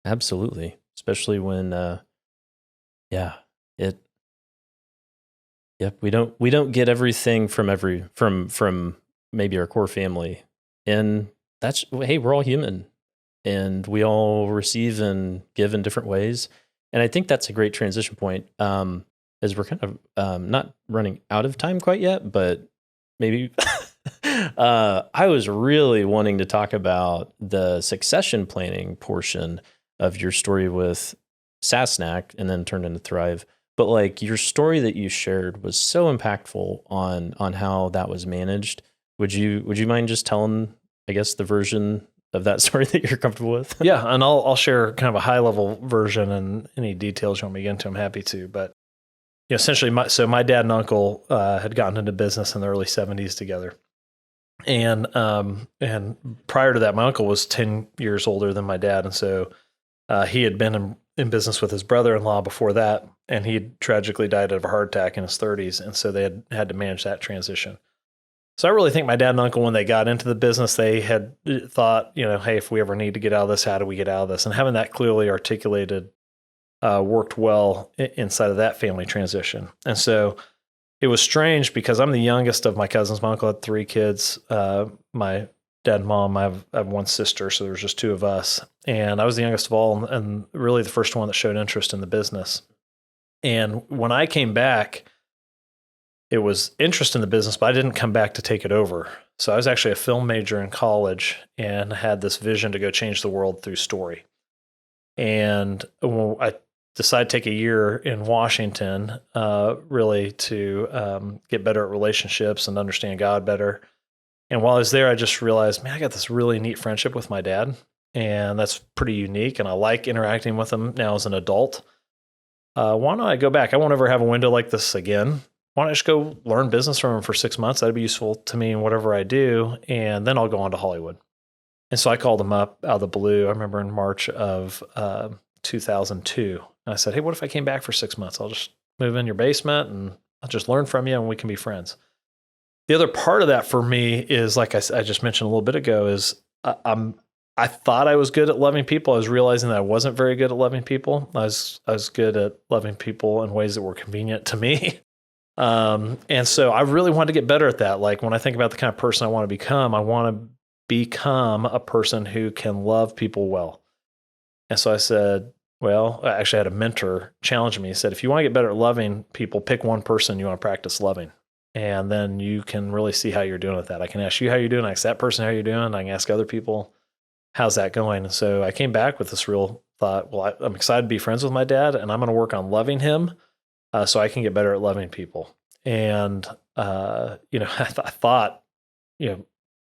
absolutely. Especially when, we don't get everything from maybe our core family. And hey, we're all human and we all receive and give in different ways. And I think that's a great transition point. As we're kind of not running out of time quite yet, but maybe I was really wanting to talk about the succession planning portion of your story with Sasnack and then turned into Thrive. But like your story that you shared was so impactful on how that was managed. Would you mind just telling, I guess, the version of that story that you're comfortable with? Yeah, and I'll share kind of a high level version, and any details you want me to get into, I'm happy to. But essentially, my dad and uncle had gotten into business in the early 70s together, and prior to that, my uncle was 10 years older than my dad, and so he had been in business with his brother-in-law before that, and he tragically died of a heart attack in his 30s, and so they had to manage that transition. So I really think my dad and uncle, when they got into the business, they had thought, hey, if we ever need to get out of this, how do we get out of this? And having that clearly articulated worked well inside of that family transition. And so it was strange because I'm the youngest of my cousins. My uncle had 3 kids. My dad and mom, I have one sister, so there's just 2 of us. And I was the youngest of all and really the first one that showed interest in the business. And when I came back, it was interest in the business, but I didn't come back to take it over. So I was actually a film major in college and had this vision to go change the world through story. And when I decided to take a year in Washington, really to get better at relationships and understand God better. And while I was there, I just realized, man, I got this really neat friendship with my dad, and that's pretty unique. And I like interacting with him now as an adult. Why don't I go back? I won't ever have a window like this again. Why don't I just go learn business from him for 6 months? That'd be useful to me in whatever I do. And then I'll go on to Hollywood. And so I called him up out of the blue. I remember in March of 2002. And I said, hey, what if I came back for 6 months? I'll just move in your basement and I'll just learn from you and we can be friends. The other part of that for me is, like I just mentioned a little bit ago, is I thought I was good at loving people. I was realizing that I wasn't very good at loving people. I was good at loving people in ways that were convenient to me. And so I really wanted to get better at that. Like when I think about the kind of person I want to become a person who can love people well. And so I said, well, I actually had a mentor challenge me. He said, if you want to get better at loving people, pick one person you want to practice loving. And then you can really see how you're doing with that. I can ask you how you're doing. I ask that person how you're doing. I can ask other people, how's that going? And so I came back with this real thought, well, I'm excited to be friends with my dad, and I'm going to work on loving him so I can get better at loving people. And, I thought,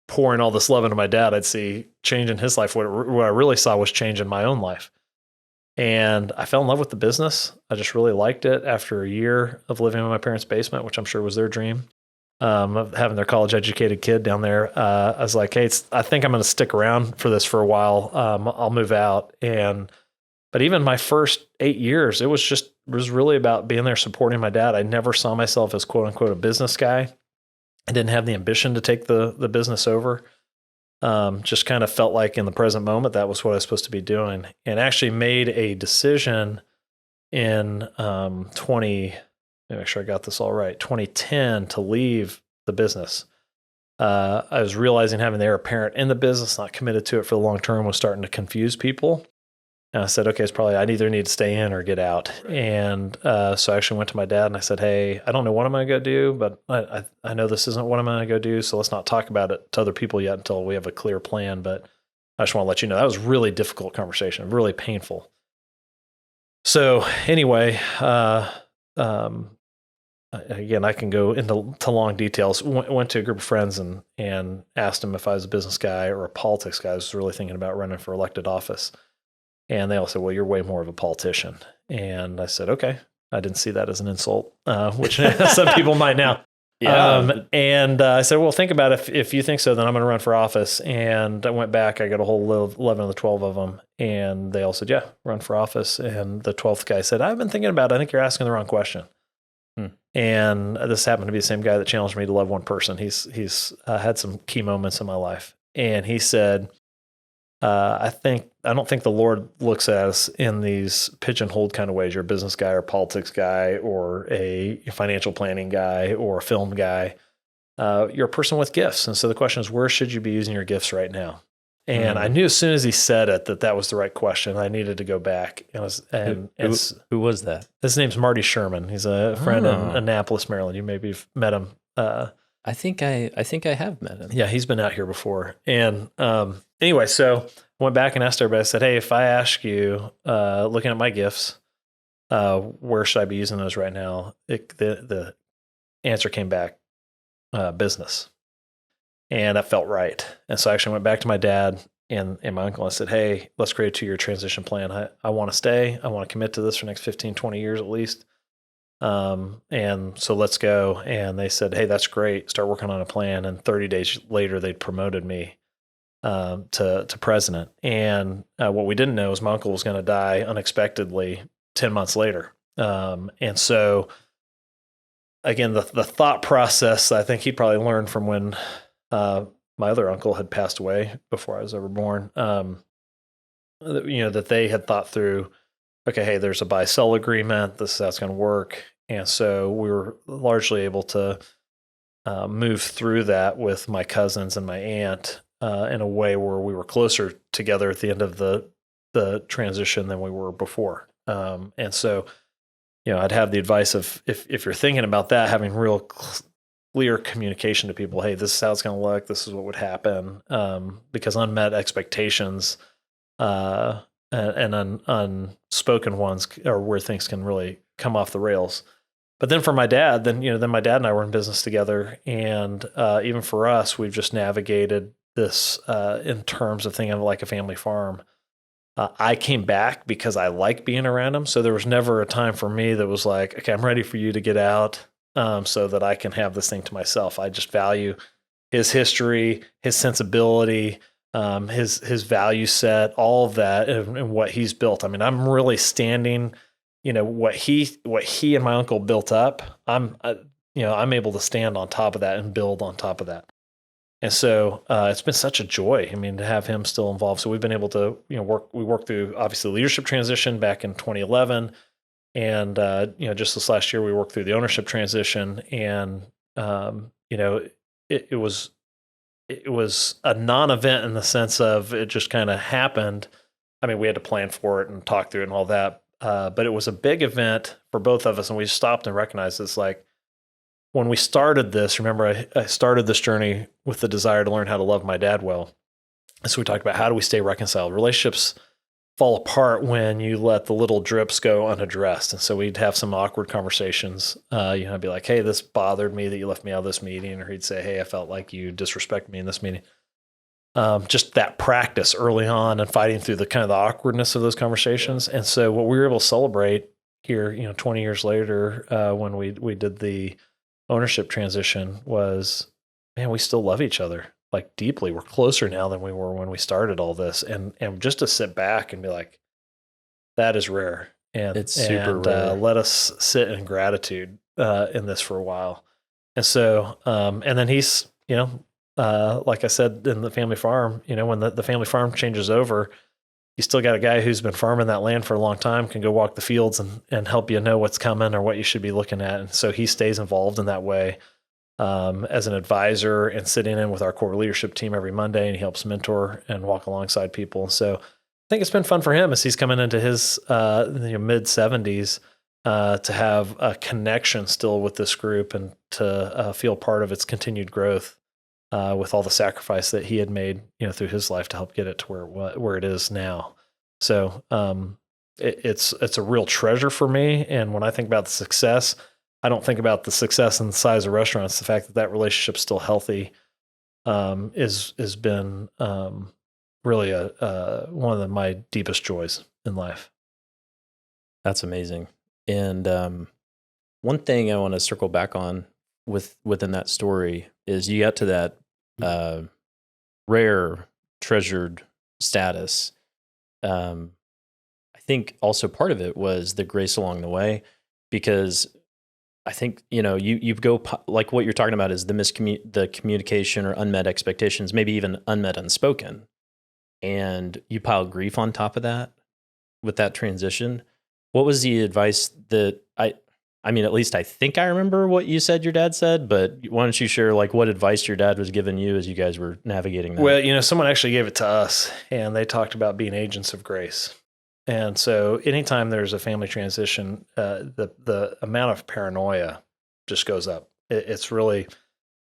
pouring all this love into my dad, I'd see change in his life. What I really saw was change in my own life. And I fell in love with the business. I just really liked it after a year of living in my parents' basement, which I'm sure was their dream, of having their college-educated kid down there. I was like, hey, I think I'm going to stick around for this for a while. I'll move out. But even my first 8 years, it was really about being there supporting my dad. I never saw myself as quote unquote a business guy. I didn't have the ambition to take the business over. Just kind of felt like in the present moment, that was what I was supposed to be doing, and actually made a decision in 2010 to leave the business. I was realizing having the heir apparent in the business, not committed to it for the long term, was starting to confuse people. And I said, okay, it's probably I either need to stay in or get out. Right. And so I actually went to my dad and I said, hey, I don't know what I'm going to go do, but I know this isn't what I'm going to go do. So let's not talk about it to other people yet until we have a clear plan. But I just want to let you know that was a really difficult conversation, really painful. So anyway, again, I can go into long details. Went to a group of friends and asked them if I was a business guy or a politics guy. I was really thinking about running for elected office. And they all said, well, you're way more of a politician. And I said, okay. I didn't see that as an insult, which some people might now. Yeah. And I said, well, think about it. If you think so, then I'm going to run for office. And I went back. I got a whole 11 of the 12 of them. And they all said, yeah, run for office. And the 12th guy said, I've been thinking about it. I think you're asking the wrong question. And this happened to be the same guy that challenged me to love one person. He's had some key moments in my life. And he said, I don't think the Lord looks at us in these pigeonholed kind of ways. You're a business guy or a politics guy or a financial planning guy or a film guy. You're a person with gifts. And so the question is, where should you be using your gifts right now? And I knew as soon as he said it, that was the right question. I needed to go back. Who was that? His name's Marty Sherman. He's a friend in Annapolis, Maryland. You maybe have met him. I think I have met him. Yeah, he's been out here before. And anyway, so I went back and asked everybody. I said, hey, if I ask you, looking at my gifts, where should I be using those right now? The answer came back, business. And that felt right. And so I actually went back to my dad and my uncle and I said, hey, let's create a 2-year transition plan. I want to stay. I want to commit to this for the next 15, 20 years at least. And so let's go. And they said, hey, that's great. Start working on a plan. And 30 days later, they promoted me to president. And what we didn't know is my uncle was going to die unexpectedly 10 months later. And so, again, the thought process, I think he probably learned from when my other uncle had passed away before I was ever born, that they had thought through, okay, hey, there's a buy-sell agreement. This is how it's going to work. And so we were largely able to move through that with my cousins and my aunt in a way where we were closer together at the end of the transition than we were before. And so, I'd have the advice of if you're thinking about that, having real clear communication to people, hey, this is how it's going to look. This is what would happen. Because unmet expectations and unspoken ones are where things can really come off the rails. But then for my dad, then my dad and I were in business together. And even for us, we've just navigated this in terms of thinking of like a family farm. I came back because I like being around him. So there was never a time for me that was like, okay, I'm ready for you to get out so that I can have this thing to myself. I just value his history, his sensibility, his value set, all of that and what he's built. I mean, I'm really standing, what he and my uncle built up. I'm able to stand on top of that and build on top of that. And so it's been such a joy. I mean, to have him still involved. So we've been able to, we worked through obviously the leadership transition back in 2011. And, just this last year, we worked through the ownership transition and, it was a non-event in the sense of it just kind of happened. I mean, we had to plan for it and talk through it and all that. But it was a big event for both of us. And we stopped and recognized it's like, when we started this, remember, I started this journey with the desire to learn how to love my dad well. And so we talked about how do we stay reconciled? Relationships fall apart when you let the little drips go unaddressed. And so we'd have some awkward conversations. I'd be like, hey, this bothered me that you left me out of this meeting. Or he'd say, hey, I felt like you disrespected me in this meeting. Just that practice early on and fighting through the kind of the awkwardness of those conversations. And so what we were able to celebrate here, 20 years later, when we did the ownership transition was, man, we still love each other like deeply. We're closer now than we were when we started all this. And just to sit back and be like, that is rare. And it's super rare. Let us sit in gratitude in this for a while. And so, and then he's, like I said, in the family farm, when the family farm changes over, you still got a guy who's been farming that land for a long time, can go walk the fields and help you know what's coming or what you should be looking at. And so he stays involved in that way as an advisor and sitting in with our core leadership team every Monday, and he helps mentor and walk alongside people. So I think it's been fun for him as he's coming into his mid 70s to have a connection still with this group and to feel part of its continued growth. With all the sacrifice that he had made, through his life to help get it to where it is now. So it's a real treasure for me. And when I think about the success, I don't think about the success and the size of restaurants. The fact that relationship's still healthy has been really one of my deepest joys. in life. That's amazing. And one thing I want to circle back on within that story is you got to that rare, treasured status. I think also part of it was the grace along the way, because I think, you go like what you're talking about is the communication or unmet expectations, maybe even unmet unspoken. And you pile grief on top of that with that transition. What was the advice that I mean, at least I think I remember what you said your dad said, but why don't you share like what advice your dad was giving you as you guys were navigating that? Well, someone actually gave it to us, and they talked about being agents of grace. And so anytime there's a family transition, the amount of paranoia just goes up. It's really,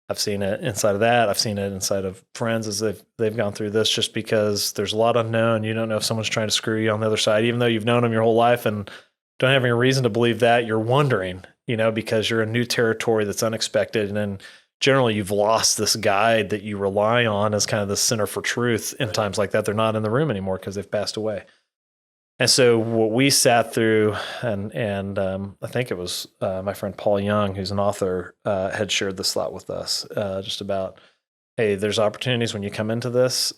I've seen it inside of that. I've seen it inside of friends as they've gone through this, just because there's a lot unknown. You don't know if someone's trying to screw you on the other side, even though you've known them your whole life and don't have any reason to believe that. You're wondering, because you're in new territory that's unexpected. And then generally you've lost this guide that you rely on as kind of the center for truth in times like that. They're not in the room anymore because they've passed away. And so what we sat through, and I think it was my friend Paul Young, who's an author, had shared this thought with us, just about, hey, there's opportunities when you come into this.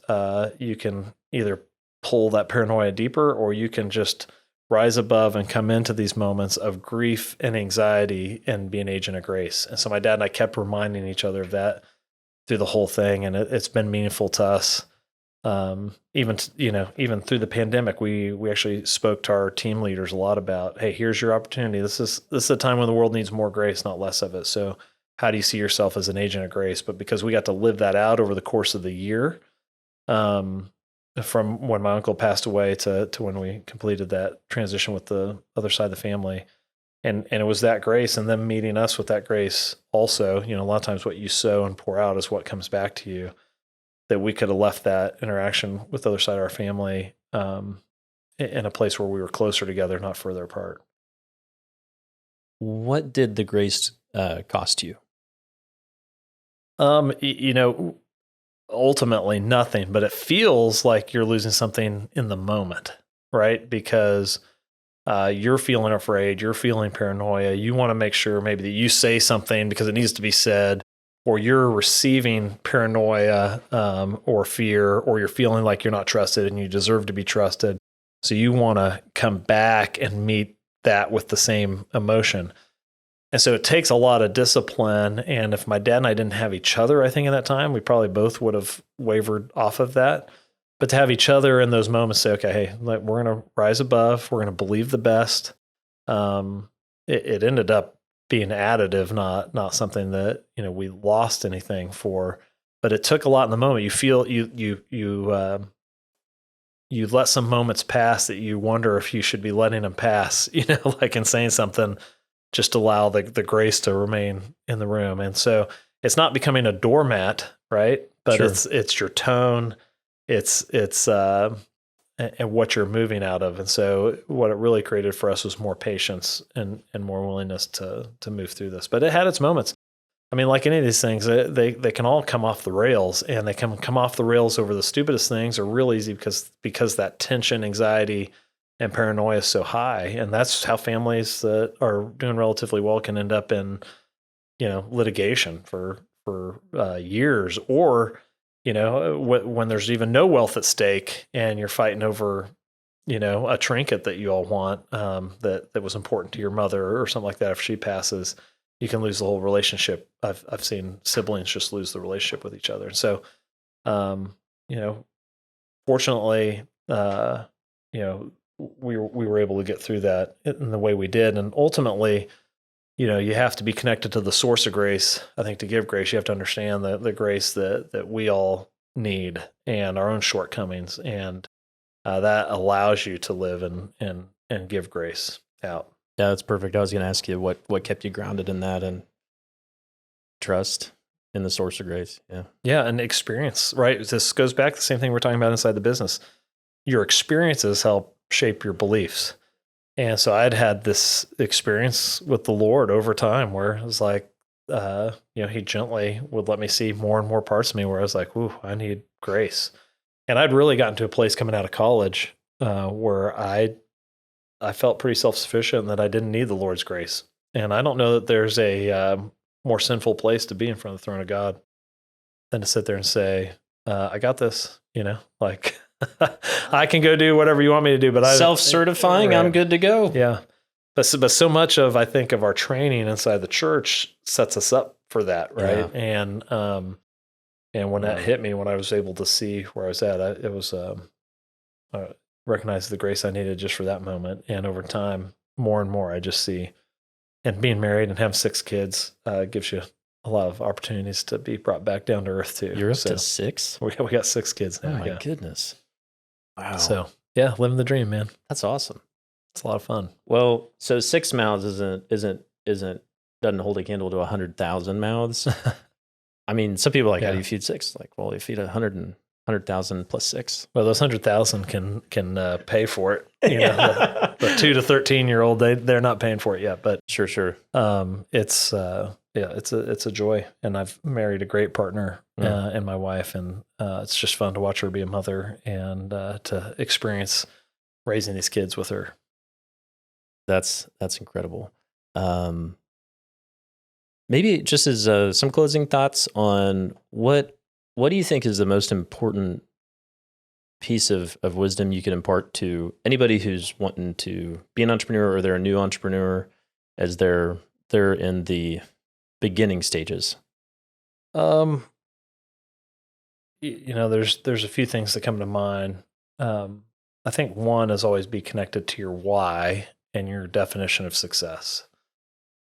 You can either pull that paranoia deeper, or you can just rise above and come into these moments of grief and anxiety and be an agent of grace. And so my dad and I kept reminding each other of that through the whole thing, and it's been meaningful to us. Even through the pandemic, we actually spoke to our team leaders a lot about, hey, here's your opportunity. This is a time when the world needs more grace, not less of it. So how do you see yourself as an agent of grace? But because we got to live that out over the course of the year, from when my uncle passed away to when we completed that transition with the other side of the family. And it was that grace, and them meeting us with that grace also. A lot of times what you sow and pour out is what comes back to you, that we could have left that interaction with the other side of our family in a place where we were closer together, not further apart. What did the grace cost you? Ultimately nothing, but it feels like you're losing something in the moment, right? Because you're feeling afraid, you're feeling paranoia. You want to make sure maybe that you say something because it needs to be said, or you're receiving paranoia or fear, or you're feeling like you're not trusted and you deserve to be trusted. So you want to come back and meet that with the same emotion. And so it takes a lot of discipline. And if my dad and I didn't have each other, I think at that time, we probably both would have wavered off of that. But to have each other in those moments say, okay, hey, we're going to rise above, we're going to believe the best. It ended up being additive, not something that, we lost anything for, but it took a lot in the moment. You feel you let some moments pass that you wonder if you should be letting them pass, like in saying something, just allow the grace to remain in the room. And so it's not becoming a doormat, right? But Sure. it's your tone, it's and what you're moving out of. And so what it really created for us was more patience and more willingness to move through this. But it had its moments. I mean, like any of these things, they can all come off the rails, and they can come off the rails over the stupidest things, or real easy because that tension, anxiety, and paranoia is so high. And that's how families that are doing relatively well can end up in, litigation for years, or, when there's even no wealth at stake and you're fighting over, a trinket that you all want, that was important to your mother or something like that. If she passes, you can lose the whole relationship. I've seen siblings just lose the relationship with each other. And so, fortunately, we were able to get through that in the way we did. And ultimately, you have to be connected to the source of grace. I think to give grace, you have to understand the grace that we all need and our own shortcomings. And that allows you to live and give grace out. Yeah, that's perfect. I was going to ask you what kept you grounded in that and trust in the source of grace. Yeah. Yeah. And experience, right? This goes back to the same thing we're talking about inside the business. Your experiences help shape your beliefs. And so I'd had this experience with the Lord over time where it was like, he gently would let me see more and more parts of me where I was like, ooh, I need grace. And I'd really gotten to a place coming out of college where I felt pretty self-sufficient and that I didn't need the Lord's grace. And I don't know that there's a more sinful place to be in front of the throne of God than to sit there and say, I got this, like I can go do whatever you want me to do, but self-certifying, I'm good to go. Yeah. But so much of, I think, of our training inside the church sets us up for that. Right. Yeah. And when that hit me, when I was able to see where I was at, it was, recognize the grace I needed just for that moment. And over time, more and more, I just see, and being married and having 6 kids gives you a lot of opportunities to be brought back down to earth too. You're up to 6? We got 6 kids now. Oh my goodness. Wow. So yeah, living the dream, man. That's awesome. It's a lot of fun. Well, so 6 mouths doesn't hold a candle to 100,000 mouths. I mean, some people are like, how do you feed 6? Like, well, you feed 100,000 plus 6. Well, those 100,000 can pay for it. The 2 to 13-year-old, they're not paying for it yet, but sure. It's a joy, and I've married a great partner and my wife, and it's just fun to watch her be a mother and to experience raising these kids with her. That's incredible. Maybe just as some closing thoughts on what do you think is the most important piece of wisdom you could impart to anybody who's wanting to be an entrepreneur, or they're a new entrepreneur as they're in the beginning stages? There's a few things that come to mind. I think one is always be connected to your why and your definition of success.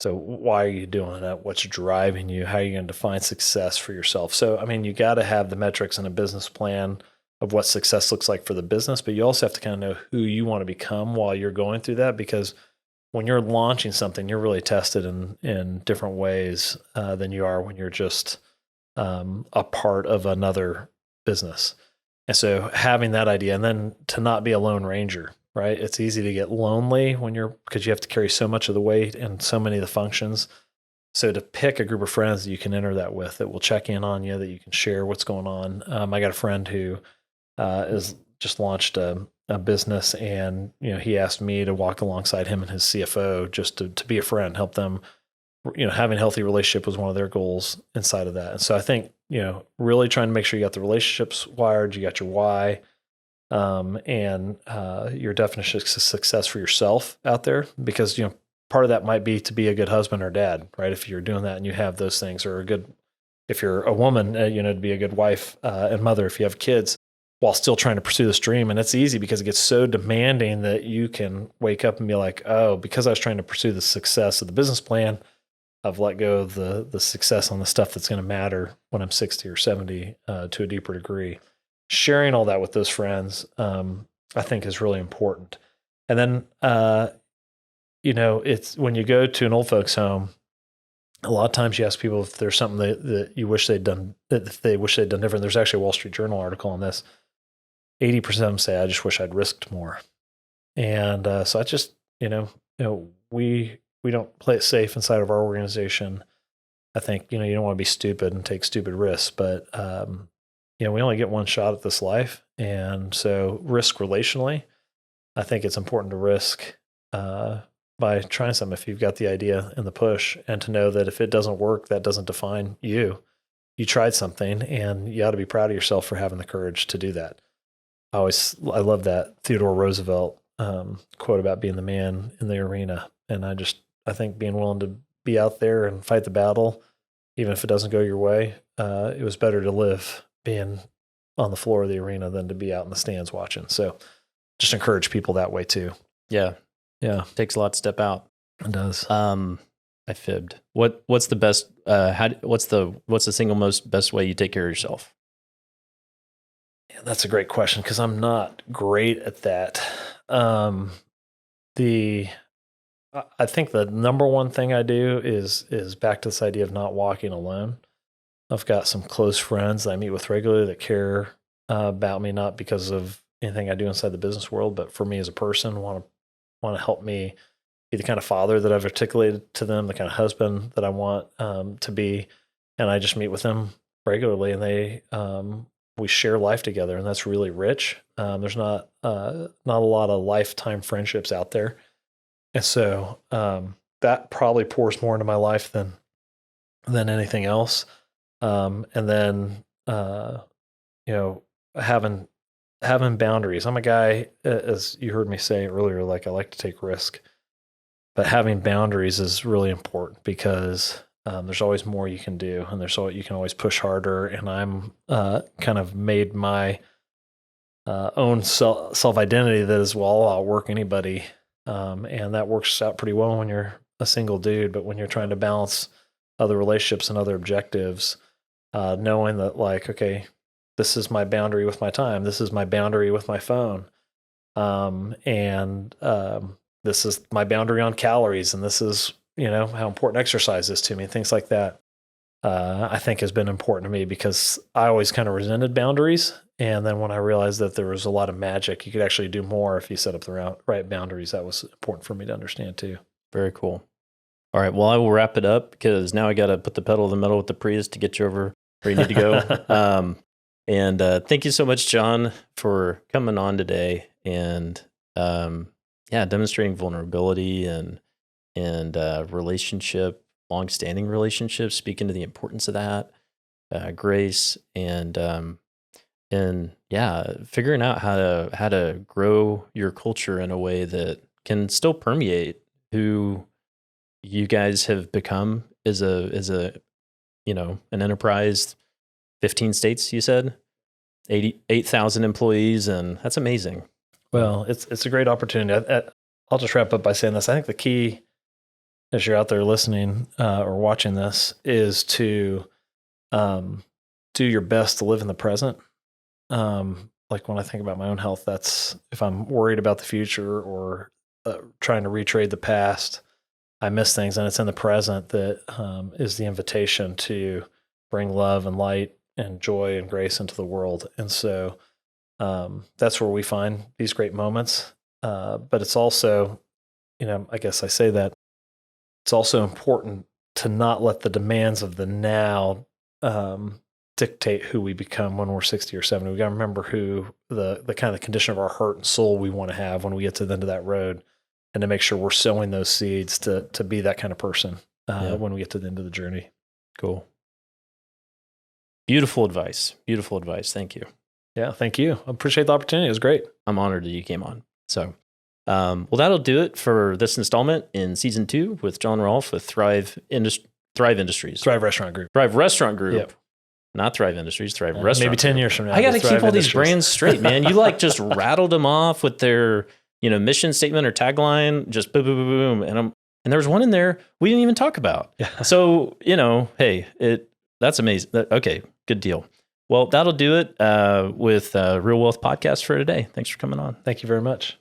So why are you doing it? What's driving you? How are you going to define success for yourself? So, I mean, you got to have the metrics and a business plan of what success looks like for the business, but you also have to kind of know who you want to become while you're going through that, because when you're launching something, you're really tested in different ways than you are when you're just a part of another business. And so having that idea, and then to not be a lone ranger, right? It's easy to get lonely because you have to carry so much of the weight and so many of the functions. So to pick a group of friends that you can enter that with, that will check in on you, that you can share what's going on. I got a friend who is just launched a business, and he asked me to walk alongside him and his CFO just to be a friend, help them. Having a healthy relationship was one of their goals inside of that. And so I think really trying to make sure you got the relationships wired, you got your why, and your definition of success for yourself out there, because part of that might be to be a good husband or dad, right? If you're doing that and you have those things, or if you're a woman, to be a good wife and mother if you have kids, while still trying to pursue this dream. And it's easy because it gets so demanding that you can wake up and be like, oh, because I was trying to pursue the success of the business plan, I've let go of the success on the stuff that's going to matter when I'm 60 or 70 to a deeper degree. Sharing all that with those friends, I think, is really important. And then, it's when you go to an old folks home, a lot of times you ask people if there's something that you wish they'd done, that they wish they'd done different. There's actually a Wall Street Journal article on this. 80% of them say, I just wish I'd risked more. And so I just, we don't play it safe inside of our organization. I think, you don't want to be stupid and take stupid risks, but, we only get one shot at this life. And so risk relationally, I think it's important to risk by trying something if you've got the idea and the push, and to know that if it doesn't work, that doesn't define you. You tried something, and you ought to be proud of yourself for having the courage to do that. I love that Theodore Roosevelt quote about being the man in the arena. And I think being willing to be out there and fight the battle, even if it doesn't go your way, it was better to live being on the floor of the arena than to be out in the stands watching. So just encourage people that way too. Yeah. Yeah. Takes a lot to step out. It does. I fibbed. What's the best, what's the single most best way you take care of yourself? Yeah, that's a great question, because I'm not great at that. I think the number one thing I do is back to this idea of not walking alone. I've got some close friends that I meet with regularly that care about me, not because of anything I do inside the business world, but for me as a person, want to help me be the kind of father that I've articulated to them, the kind of husband that I want to be. And I just meet with them regularly, and they we share life together, and that's really rich. There's not a lot of lifetime friendships out there. And so that probably pours more into my life than anything else. And then, having boundaries. I'm a guy, as you heard me say earlier, like I like to take risk, but having boundaries is really important because there's always more you can do, and you can always push harder. And I'm kind of made my own self identity that is, well, I'll outwork anybody. And that works out pretty well when you're a single dude, but when you're trying to balance other relationships and other objectives, knowing that, like, okay, this is my boundary with my time. This is my boundary with my phone. This is my boundary on calories. And this is, how important exercise is to me, things like that. I think has been important to me because I always kind of resented boundaries. And then when I realized that there was a lot of magic, you could actually do more if you set up the right boundaries. That was important for me to understand too. Very cool. All right. Well, I will wrap it up because now I got to put the pedal to the metal with the Prius to get you over where you need to go. And thank you so much, Jon, for coming on today and demonstrating vulnerability and longstanding relationships, speaking to the importance of that, grace, and figuring out how to grow your culture in a way that can still permeate who you guys have become as an enterprise. 15 states, you said, 8,000 employees, and that's amazing. Well, it's a great opportunity. I'll just wrap up by saying this. I think the key, as you're out there listening or watching this, is to do your best to live in the present. Like when I think about my own health, that's if I'm worried about the future or trying to retrade the past, I miss things, and it's in the present that is the invitation to bring love and light and joy and grace into the world. And so that's where we find these great moments. But it's also, I guess I say that it's also important to not let the demands of the now dictate who we become when we're 60 or 70. We got to remember who the kind of condition of our heart and soul we want to have when we get to the end of that road, and to make sure we're sowing those seeds to be that kind of person when we get to the end of the journey. Cool. Beautiful advice. Beautiful advice. Thank you. Yeah, thank you. I appreciate the opportunity. It was great. I'm honored that you came on. So, that'll do it for this installment in season 2 with Jon Rolph with Thrive Industries. Thrive Restaurant Group. Thrive Restaurant Group. Yep. Not Thrive Industries, Thrive Restaurant Maybe 10 Group. years from now. I got to keep all these brands straight, man. You just rattled them off with their, mission statement or tagline, just boom, boom, boom, boom. And there was one in there we didn't even talk about. Yeah. So, hey, that's amazing. Okay, good deal. Well, that'll do it with Real Wealth Podcast for today. Thanks for coming on. Thank you very much.